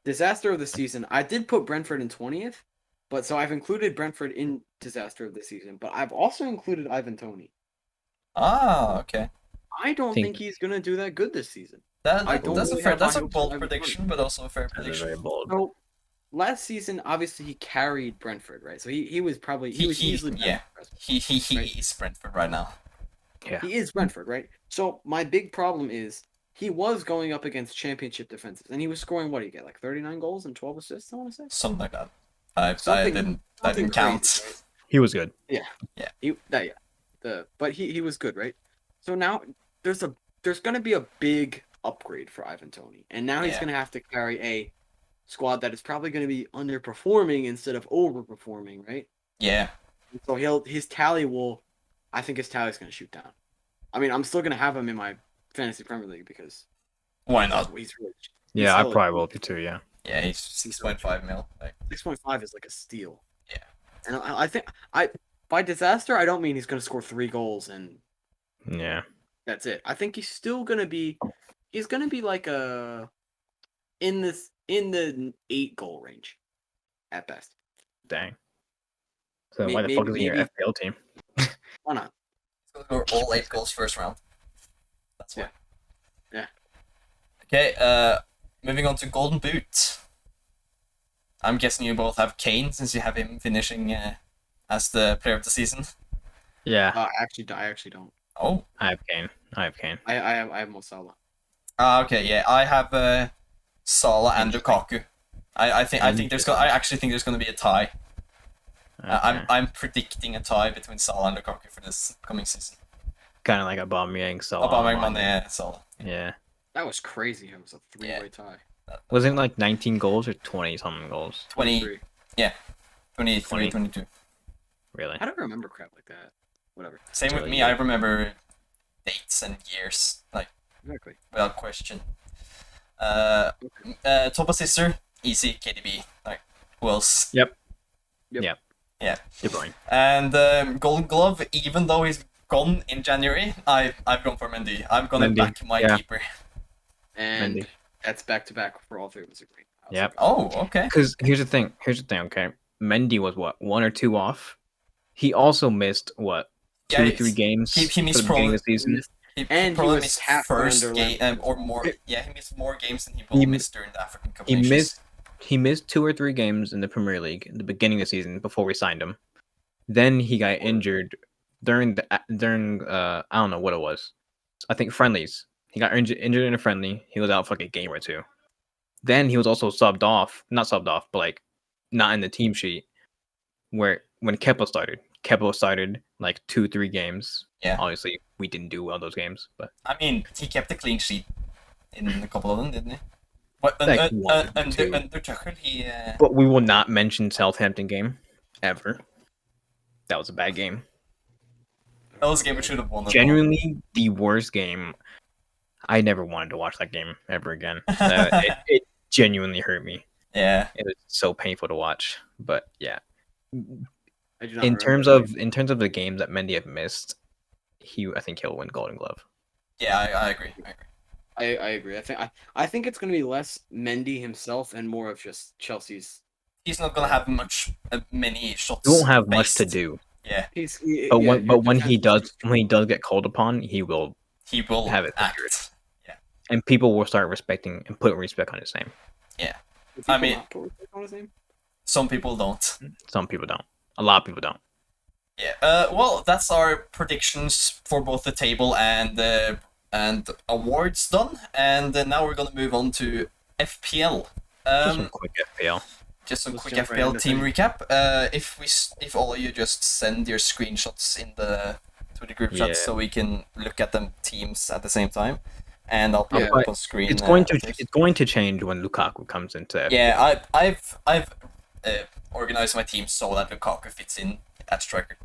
Disaster of the season. I did put Brentford in 20th, but so I've included Brentford in disaster of the season, but I've also included Ivan Toney. Ah, okay. I don't think he's gonna do that good this season. That's a bold prediction, but also a fair prediction. Very bold. So last season, obviously he carried Brentford, right? So he was easily he is Brentford right now. Yeah. He is Brentford, right? So my big problem is he was going up against championship defenses, and he was scoring what? He get like 39 goals and 12 assists. I want to say Something like that. I something. didn't something count. crazy, right? He was good. Yeah. But he was good, right? So now there's gonna be a big upgrade for Ivan Toney, and now he's Yeah. gonna have to carry a squad that is probably gonna be underperforming instead of overperforming, right? Yeah. So I think his tally's gonna shoot down. I mean, I'm still gonna have him in my fantasy Premier League because Why not? he's rich. Yeah, I solid. probably will be too. Yeah. Yeah, he's 6.5 mil. Like, 6.5 is like a steal. Yeah. And I think by disaster I don't mean he's gonna score 3 goals and Yeah. that's it. I think he's gonna be like in the 8-goal range at best. Dang. So why the fuck is he in your maybe- FPL team? Why not? he's gonna score all 8 goals first round. That's why. Yeah. Okay, moving on to Golden Boot. I'm guessing you both have Kane since you have him finishing as the player of the season. Yeah, I actually don't. Oh. I have Kane. I have Mo Salah. Okay, yeah, I have Salah and Lukaku. I actually think there's gonna be a tie. Okay. I'm predicting a tie between Salah and Lukaku for this coming season. Kind of like Aubameyang, Salah. Aubameyang, Mane, Salah. Yeah. That was crazy. It was a 3-way tie. Wasn't it like 19 goals or 20 something goals? 23, 20. 22. Really? I don't remember crap like that. Whatever. Same with Really me. good. I remember dates and years, like Exactly. without question. Top assistant, easy KDB. Like who else? Yep. Yep. Yeah. De Bruyne. And Golden Glove, even though he's gone in January, I've gone for Mendy. I'm gonna Mendy, back my yeah. keeper. And Mendy. that's back to back for all 3 of us agree. Yep. Oh, okay. Because here's the thing. Okay. Mendy was what, 1 or 2 off. He also missed what, 2 or 3 games he missed for the beginning of the He season. missed- He And he probably was missed half first under game Lampard. or more. Yeah, he missed more games than he He will miss during the African Cup He of Nations. missed 2 or 3 games in the Premier League in the beginning of the season before we signed him. Then he got injured during I don't know what it was. I think friendlies. He got injured in a friendly. He was out for like a game or 2. Then he was also not subbed off, but like not in the team sheet. Where when Kepa started like 2-3 games. Yeah. Obviously, we didn't do well those games, but I mean, he kept a clean sheet in a couple of them, didn't he? But Like one, under two. Tuchel, he but we will not mention Southampton game ever. That was a bad game. that was a game we should have won. Genuinely the worst game. I never wanted to watch that game ever again. It genuinely hurt me. Yeah. It was so painful to watch. But yeah, I do not in remember terms that. of the games that Mendy have missed, I think he'll win Golden Glove. Yeah, I agree. I agree. I think it's going to be less Mendy himself and more of just Chelsea's. He's not gonna have many shots. He won't have much to based. do. Yeah, But yeah, when he does get called upon, he will, he will have it act. figured. and people will start respecting and putting respect on his name. I mean- Some people don't. Some people don't. A lot of people don't. Yeah. Well, that's our predictions for both the table and awards done, and now we're gonna move on to FPL. Just some quick FPL. Just some Let's quick jump right FPL into team things. recap. If all of you just send your screenshots to the group chat Yeah. so we can look at them teams at the same time, and I'll put Yeah. it up on screen. It's going to change when Lukaku comes into FPL. Yeah, I've organized my team so that Lukaku fits in at striker.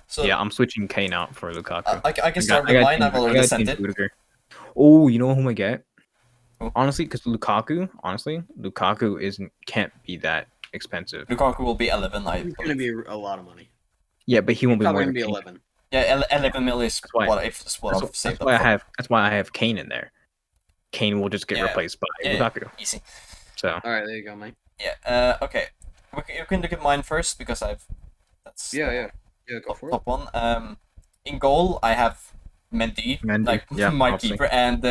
So Yeah, I'm switching Kane out for Lukaku. I can start with mine. I've already sent it. Rudiger. Oh, you know whom I get? Who? Honestly, because Lukaku can't be that expensive. Lukaku will be 11. It's going to be a lot of money. Yeah, but he won't be more Probably than going to be Kane. 11. Yeah, 11 mil is why- what I've saved up for. That's why I have Kane in there. Kane will just get Yeah. replaced by Yeah. Lukaku. Easy. So All right, there you go, Mike. Yeah. Okay. You can look at mine first because that's Yeah, go for it. top one. In goal, I have Mendy, Mendy, yeah, my obviously. keeper, and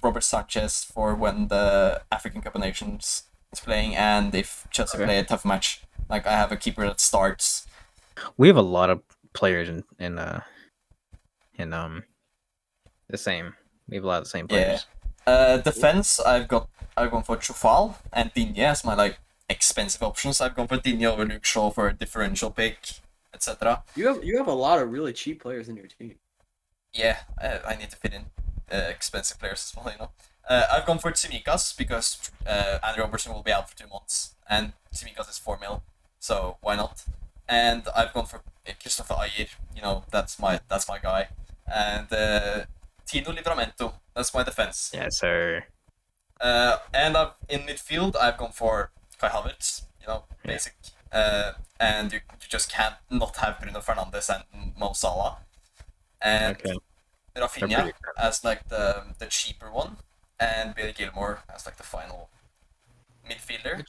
Robert Sanchez for when the African Cup of Nations is playing, and if Chelsea Okay. play a tough match, like I have a keeper that starts. we have a lot of players in the same We have a lot of the same Yeah. players. Defense, I've gone for Chufal and Digne as my like expensive options. I've gone for Digne over Luke Shaw for a differential pick, etc. You have a lot of really cheap players in your team. Yeah, I need to fit in expensive players as well, you know. I've gone for Tsimikas because Andy Robertson will be out for 2 months, and Tsimikas is 4 mil, so why not? And I've gone for Christopher Ayer, you know, that's my guy, and Tino Livramento, that's my defense. Yes, sir. And in midfield, I've gone for Kai Havertz, you know, Yeah. basic. And you just can't not have Bruno Fernandes and Mo Salah. And Okay. They're Rafinha pretty as like the cheaper one, and Billy Gilmore as like the final midfielder.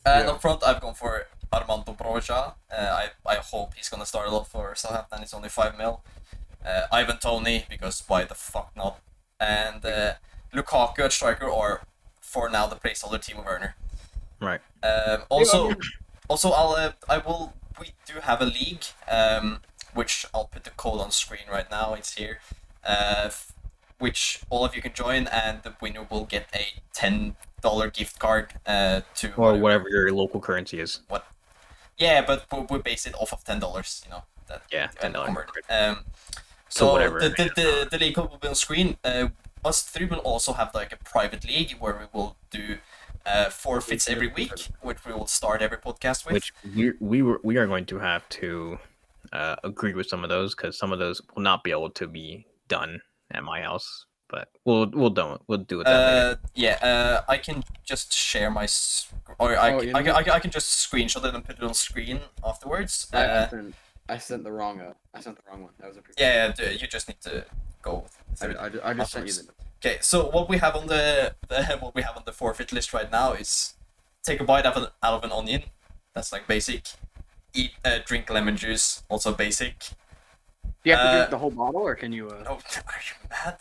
And Yeah. up front, I've gone for Armando Broja. I hope he's gonna start a lot for Southampton. It's only 5 mil. Ivan Toney, because why the fuck not? And Lukaku at striker, or for now the placeholder Timo Werner. Right. Also, we do have a league, which I'll put the code on screen right now. It's here, which all of you can join, and the winner will get a $10 gift card to Or whatever your local currency is. Yeah, but we base it off of $10. You know that. Yeah, $10. convert. So whatever. the league code will be on screen. Us three will also have like a private league where we will do forfeits every week, which we will start every podcast with. Which we are going to have to agree with some of those, because some of those will not be able to be done at my house. But we'll do it that later. I can just share my I can just screenshot it and put it on screen afterwards. I sent the wrong one. That was a pretty. You just need to go through it. I just sent you afterwards. the. Okay, so what we have on the what we have on the forfeit list right now is take a bite out of an onion. That's like basic. Eat drink lemon juice, also basic. Do you have to drink the whole bottle, or can you? No, are you mad?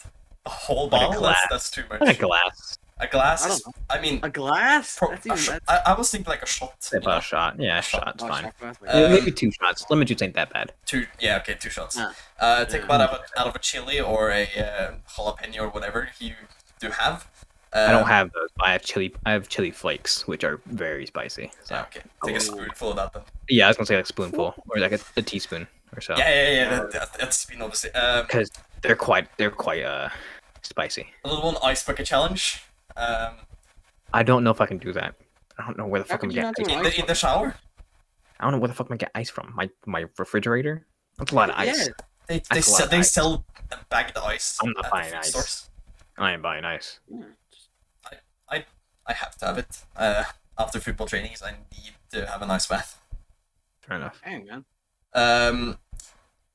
A whole Like a bottle? glass. That's too much. A glass. A glass? I don't is- I mean, A glass? pro- a shot. I was thinking like a shot. you About know? a shot. Yeah, a Shot. shot's Oh, fine. shot glass, wait. Maybe 2 shots. Lemon juice ain't that bad. 2 shots. Yeah. Take a Yeah. bite out of a chili or a jalapeno or whatever you do have. I don't have those. But I have chili flakes, which are very spicy. So. Yeah, okay. Take a Oh. spoonful of that then. Yeah, I was gonna say like spoonful or like a teaspoon or so. Yeah. That's been obviously. Because they're quite spicy. A little one ice bucket challenge. I don't know if I can do that. I don't know where the How fuck I'm could you getting not ice. do In the shower. I don't know where the fuck I'm gonna get ice from. My refrigerator. That's a lot of ice. Yeah. They That's a lot of ice. sell bagged ice. I'm not at buying the food ice. stores. I ain't buying ice. I have to have it. After football trainings, I need to have a nice bath. Fair enough. Dang, man.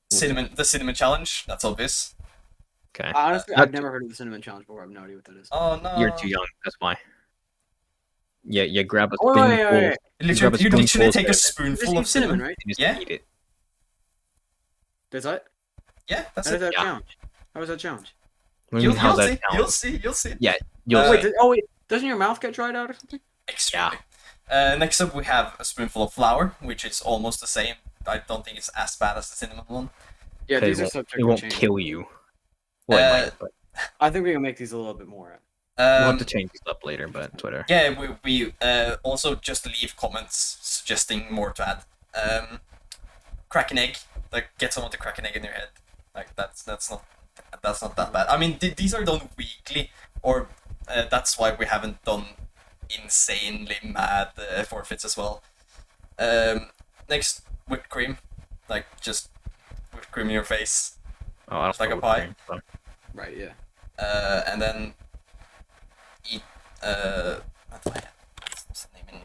The cinnamon challenge. That's obvious. Okay. Honestly, I've never heard of the cinnamon challenge before. I have no idea what that is. Oh no. You're too young. That's why. Yeah, you grab a Oh, spoonful. wait. You grab a literally spoonful take a of spoonful Just of eat cinnamon, right? and just Yeah. eat it. Does that? Yeah, that's How it. does that Yeah. challenge? How is that challenge? What do you mean, how's that sound? You'll see. You'll Uh, see. Wait, doesn't your mouth get dried out or something? Extremely. Next up, we have a spoonful of flour, which is almost the same. I don't think it's as bad as the cinnamon one. Yeah, Okay, these are it subject won't to change. kill you. Well, it might, but I think we can make these a little bit more. we'll have to change this up later. But Twitter. Yeah, we also just leave comments suggesting more to add. Crack an egg, like get someone to crack an egg in your head, like that's not that bad. I mean, these are done weekly, or that's why we haven't done insanely mad forfeits as well. Next, whipped cream, like just whipped cream in your face, Oh, I don't It's like know a what pie. cream, so- Right, yeah. and then eat. What's the name in?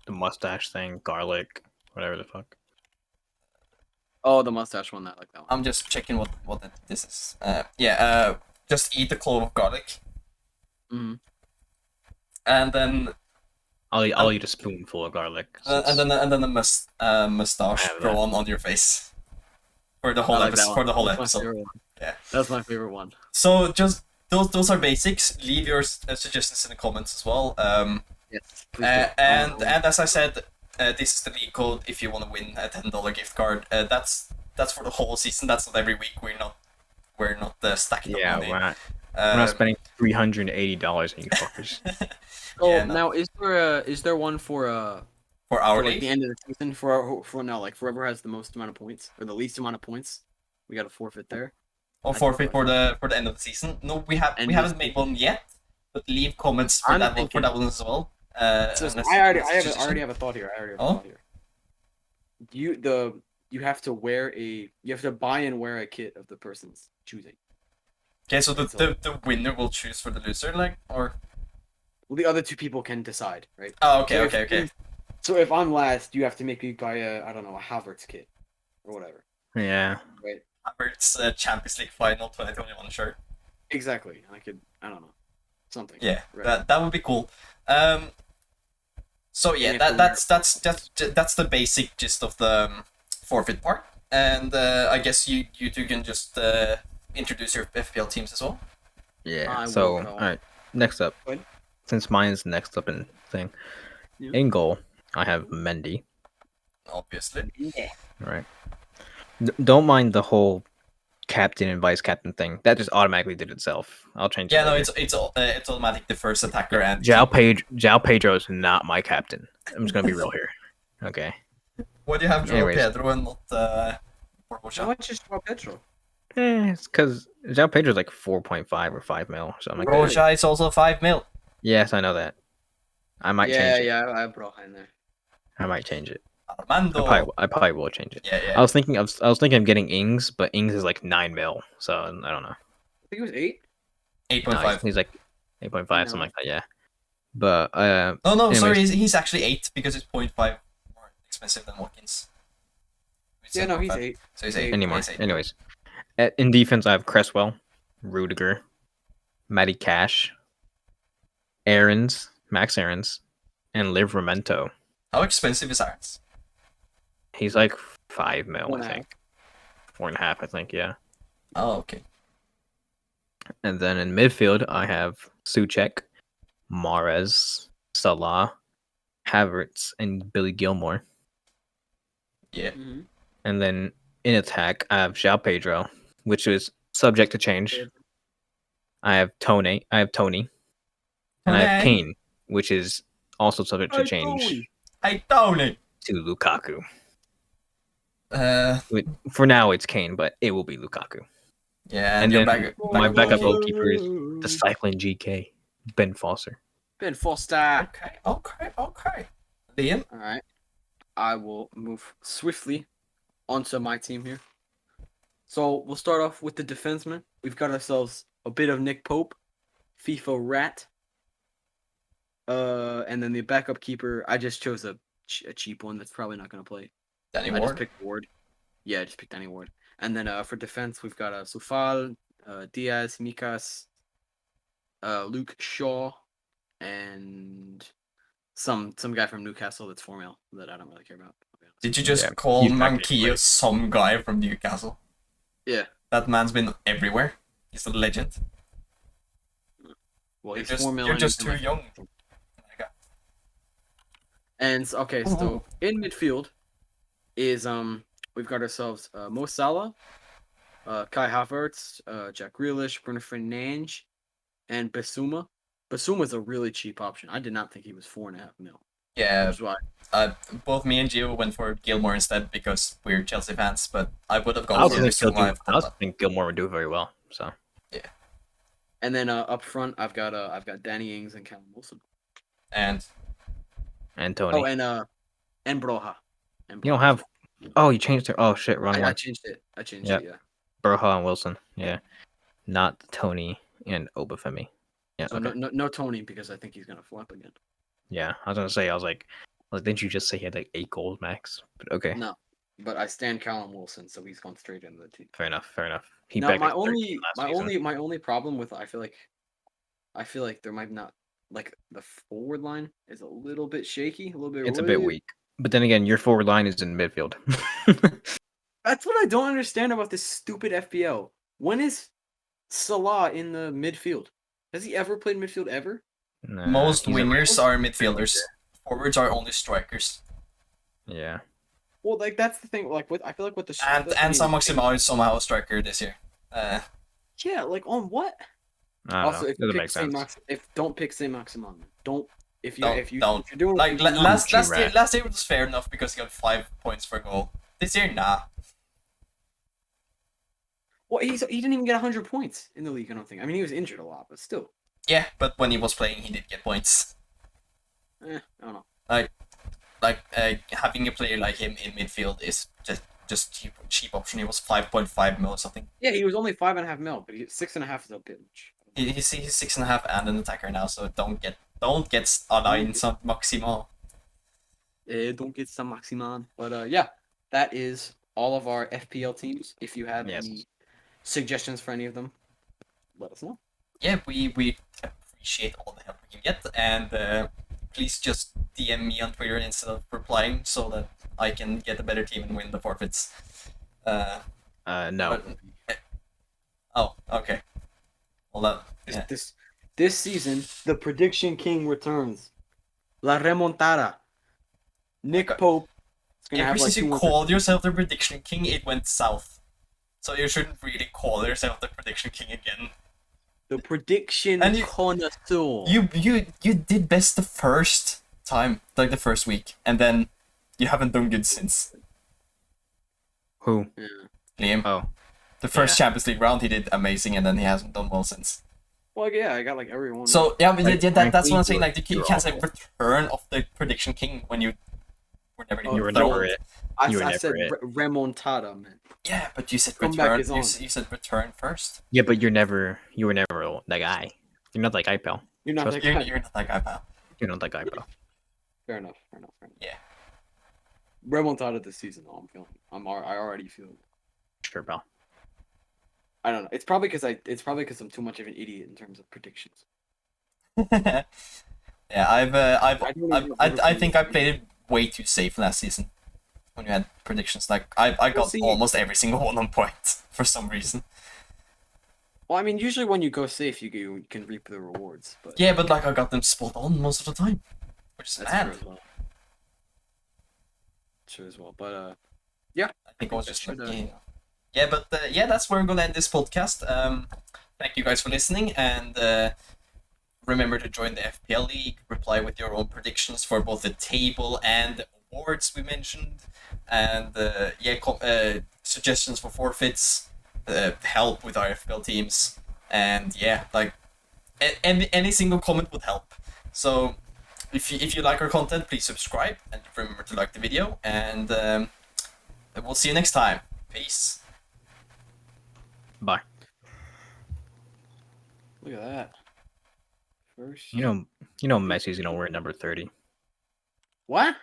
The mustache thing, garlic, whatever the fuck. Oh, the mustache one. I like that one. I'm just checking what this is. Just eat a clove of garlic, Mhm. and then I'll eat a spoonful of garlic. and then a mustache I have grow that. on your face for the whole I like that episode. one. For the whole That's my episode. favorite one. Yeah. That's my favorite one. So just those are basics. Leave your suggestions in the comments as well. Yes. please do. And as I said, this is the league code if you want to win a $10 gift card. That's for the whole season. That's not every week. We're not We're not stacking the Yeah, money. we're not spending $380 on you fuckers. So Yeah, no. now, is there one for For our like league? the end of the season for now, like whoever has the most amount of points or the least amount of points, we got a forfeit there. Or I forfeit think for the end of the season? No, we And haven't this made one yet. But leave comments for I'm that thinking- one as well. So unless- I unless already it's have a thought here. Oh? You have to you have to buy and wear a kit of the person's choosing. Okay, so It's the winner will choose for the loser, like, or Well, the other two people can decide, right? oh, okay, So okay, if- okay. So if I'm last, you have to make me buy a Havertz kit or whatever, Yeah. right? Havertz Champions League final 2021 shirt. Exactly. I don't know, something. Yeah, Right. that would be cool. So yeah, Yeah, that's the basic gist of the forfeit part, and I guess you two can just introduce your FPL teams as well. Yeah. I So, will go. all right. Next up, Go ahead. since mine is next up in thing, Yeah. in goal, I have Mendy. Obviously. Yeah. Right. Don't mind the whole captain and vice captain thing. That just automatically did itself. I'll change it. Yeah, no, later. it's automatic. The first attacker and João Pedro is not my captain. I'm just gonna be real here. Okay. What do you have, João Anyways. Pedro and not How Borussia? much is Joao Pedro? It's because João Pedro's like 4.5 or 5 mil or something like that. Borussia is also 5 mil. Yes, I know that. I might change it. Yeah, I have Broha in there. I might change it. Armando. I probably will change it. Yeah, I was thinking of getting Ings, but Ings is like 9 mil, so I don't know. I think it was 8. 8.5. He's like 8.5, No. something like that. Yeah. But No, anyways. sorry, he's actually 8 because it's 0.5 more expensive than Watkins. Which is Yeah, no, he's 7.5. 8. So he's 8. anymore. He's 8. Anyways, in defense, I have Cresswell, Rudiger, Matty Cash, Max Aarons, and Livramento. How expensive is Arns? He's like 5 mil, 4.5. I think. 4.5, I think. Yeah. Oh, okay. And then in midfield, I have Suchek, Mahrez, Salah, Havertz, and Billy Gilmore. Yeah. Mm-hmm. And then in attack, I have João Pedro, which is subject to change. I have Tony, and I have Tony. Kane, which is also subject to change Hey, Tony! to Lukaku. Uh, For now, it's Kane, but it will be Lukaku. yeah, And your then my backup goalkeeper is the cycling GK, Ben Foster. Ben Foster. Okay. Liam? All right. I will move swiftly onto my team here. So we'll start off with the defenseman. We've got ourselves a bit of Nick Pope, FIFA rat. And then the backup keeper, I just chose a cheap one that's probably not going to play. Danny I just Ward? picked Ward. Yeah, I just picked Danny Ward. And then for defense, we've got Sufal, Diaz, Mikas, Luke Shaw, and some guy from Newcastle that's 4 mil that I don't really care about. I'll be honest. Did you just Yeah, call he's not getting Manquillo played. some guy from Newcastle? Yeah. That man's been everywhere. He's a legend. Well, You're he's just, 4 mil. you're and just he's too in my- young. And okay, so in midfield is we've got ourselves Mo Salah, Kai Havertz, Jack Grealish, Bruno Fernandes, and Basuma. Basuma's a really cheap option. I did not think he was 4.5 mil. Yeah, Which is why both me and Gio went for Gilmore instead because we're Chelsea fans, but I would have I gone also for Bissouma. I also think Gilmore would do very well. So And then up front, I've got Danny Ings and Callum Wilson. And and Tony. Oh, and Broha. You don't have. Oh, you changed it. Oh shit, wrong I one. changed it. Yep. Yeah. Broha and Wilson. Yeah, not Tony and Obafemi. Yeah. So Okay. no Tony because I think he's gonna flop again. Yeah, I was gonna say. I was like, didn't you just say he had like 8 goals max? But okay, No, but I stand Callum Wilson, so he's going straight into the team. fair enough. Fair enough. He No, bagged, my like, 13 only last season. my only problem with I feel like there might not like the forward line is a little bit shaky, a little bit. It's a bit weak. But then again, your forward line is in midfield. That's what I don't understand about this stupid FPL. When is Salah in the midfield? Has he ever played midfield ever? Nah, most he's a- wingers are midfielders. Forwards are only strikers. Yeah. Well, like that's the thing. Like with I feel like with the And Sam Maximao is somehow a striker this year. Yeah, like on what? I don't Also, know. if you Doesn't pick make Saint sense. Max, don't pick Saint Maximin. Don't if you Don't if you don't if you're doing like what you last Cheap year. rat. Last year was fair enough because he got 5 points per goal. This year, nah. well, he didn't even get 100 points in the league. I don't think. I mean, he was injured a lot, but still. Yeah, but when he was playing, he did get points. I don't know. Having a player like him in midfield is just cheap option. He was 5.5 mil or something. Yeah, he was only 5.5 mil, but 6.5 is a bit much. He's 6.5 and an attacker now, so don't get aligned some Maximal. Don't get some Maximan. But yeah, that is all of our FPL teams. If you have Yes. any suggestions for any of them, let us know. Yeah, we appreciate all the help we can get, and please just DM me on Twitter instead of replying so that I can get a better team and win the forfeits. No. But, oh, okay. Well, that yeah. This season, the prediction king returns. La remontada. Nick Okay. Pope is gonna Ever have like since you 200. called yourself the prediction king, it went south. So you shouldn't really call yourself the prediction king again. The prediction And you- connoisseur. You did best the first time, like the first week, and then you haven't done good since. Who? Yeah. Liam, Oh. the first Champions League round he did amazing, and then he hasn't done well since. Well, yeah, I got like everyone. So yeah, but Like, that's what I'm saying. frankly, Like you you're can't say awful. return of the prediction king when you were never even You were thrown. never it. I, you were I never said it. remontada, man. Yeah, but you said Comeback return. is on. You said return first. Yeah, but you were never that guy. You're not that guy, pal. You're not Trust that guy. You're not that guy, pal. You're not that guy, pal. Fair enough. Yeah. Remontada this season, though. I'm feeling. I already feel it. Sure, pal. I don't know. It's probably because I'm too much of an idiot in terms of predictions. Yeah, I think I played it way too safe last season when you had predictions. Like I got see. almost every single one on point for some reason. Well, I mean, usually when you go safe, you can reap the rewards. But Yeah, but like I got them spot on most of the time, which is that's mad. true as well. True as well. But I think I was that just should, lucky. Yeah, but yeah, that's where we're gonna end this podcast. Thank you guys for listening, and remember to join the FPL League. Reply with your own predictions for both the table and the awards we mentioned, and suggestions for forfeits, help with our FPL teams, and yeah, like any single comment would help. So if you like our content, please subscribe and remember to like the video, and we'll see you next time. Peace. Bye. look at that. First. You know Messi's gonna wear number 30. What?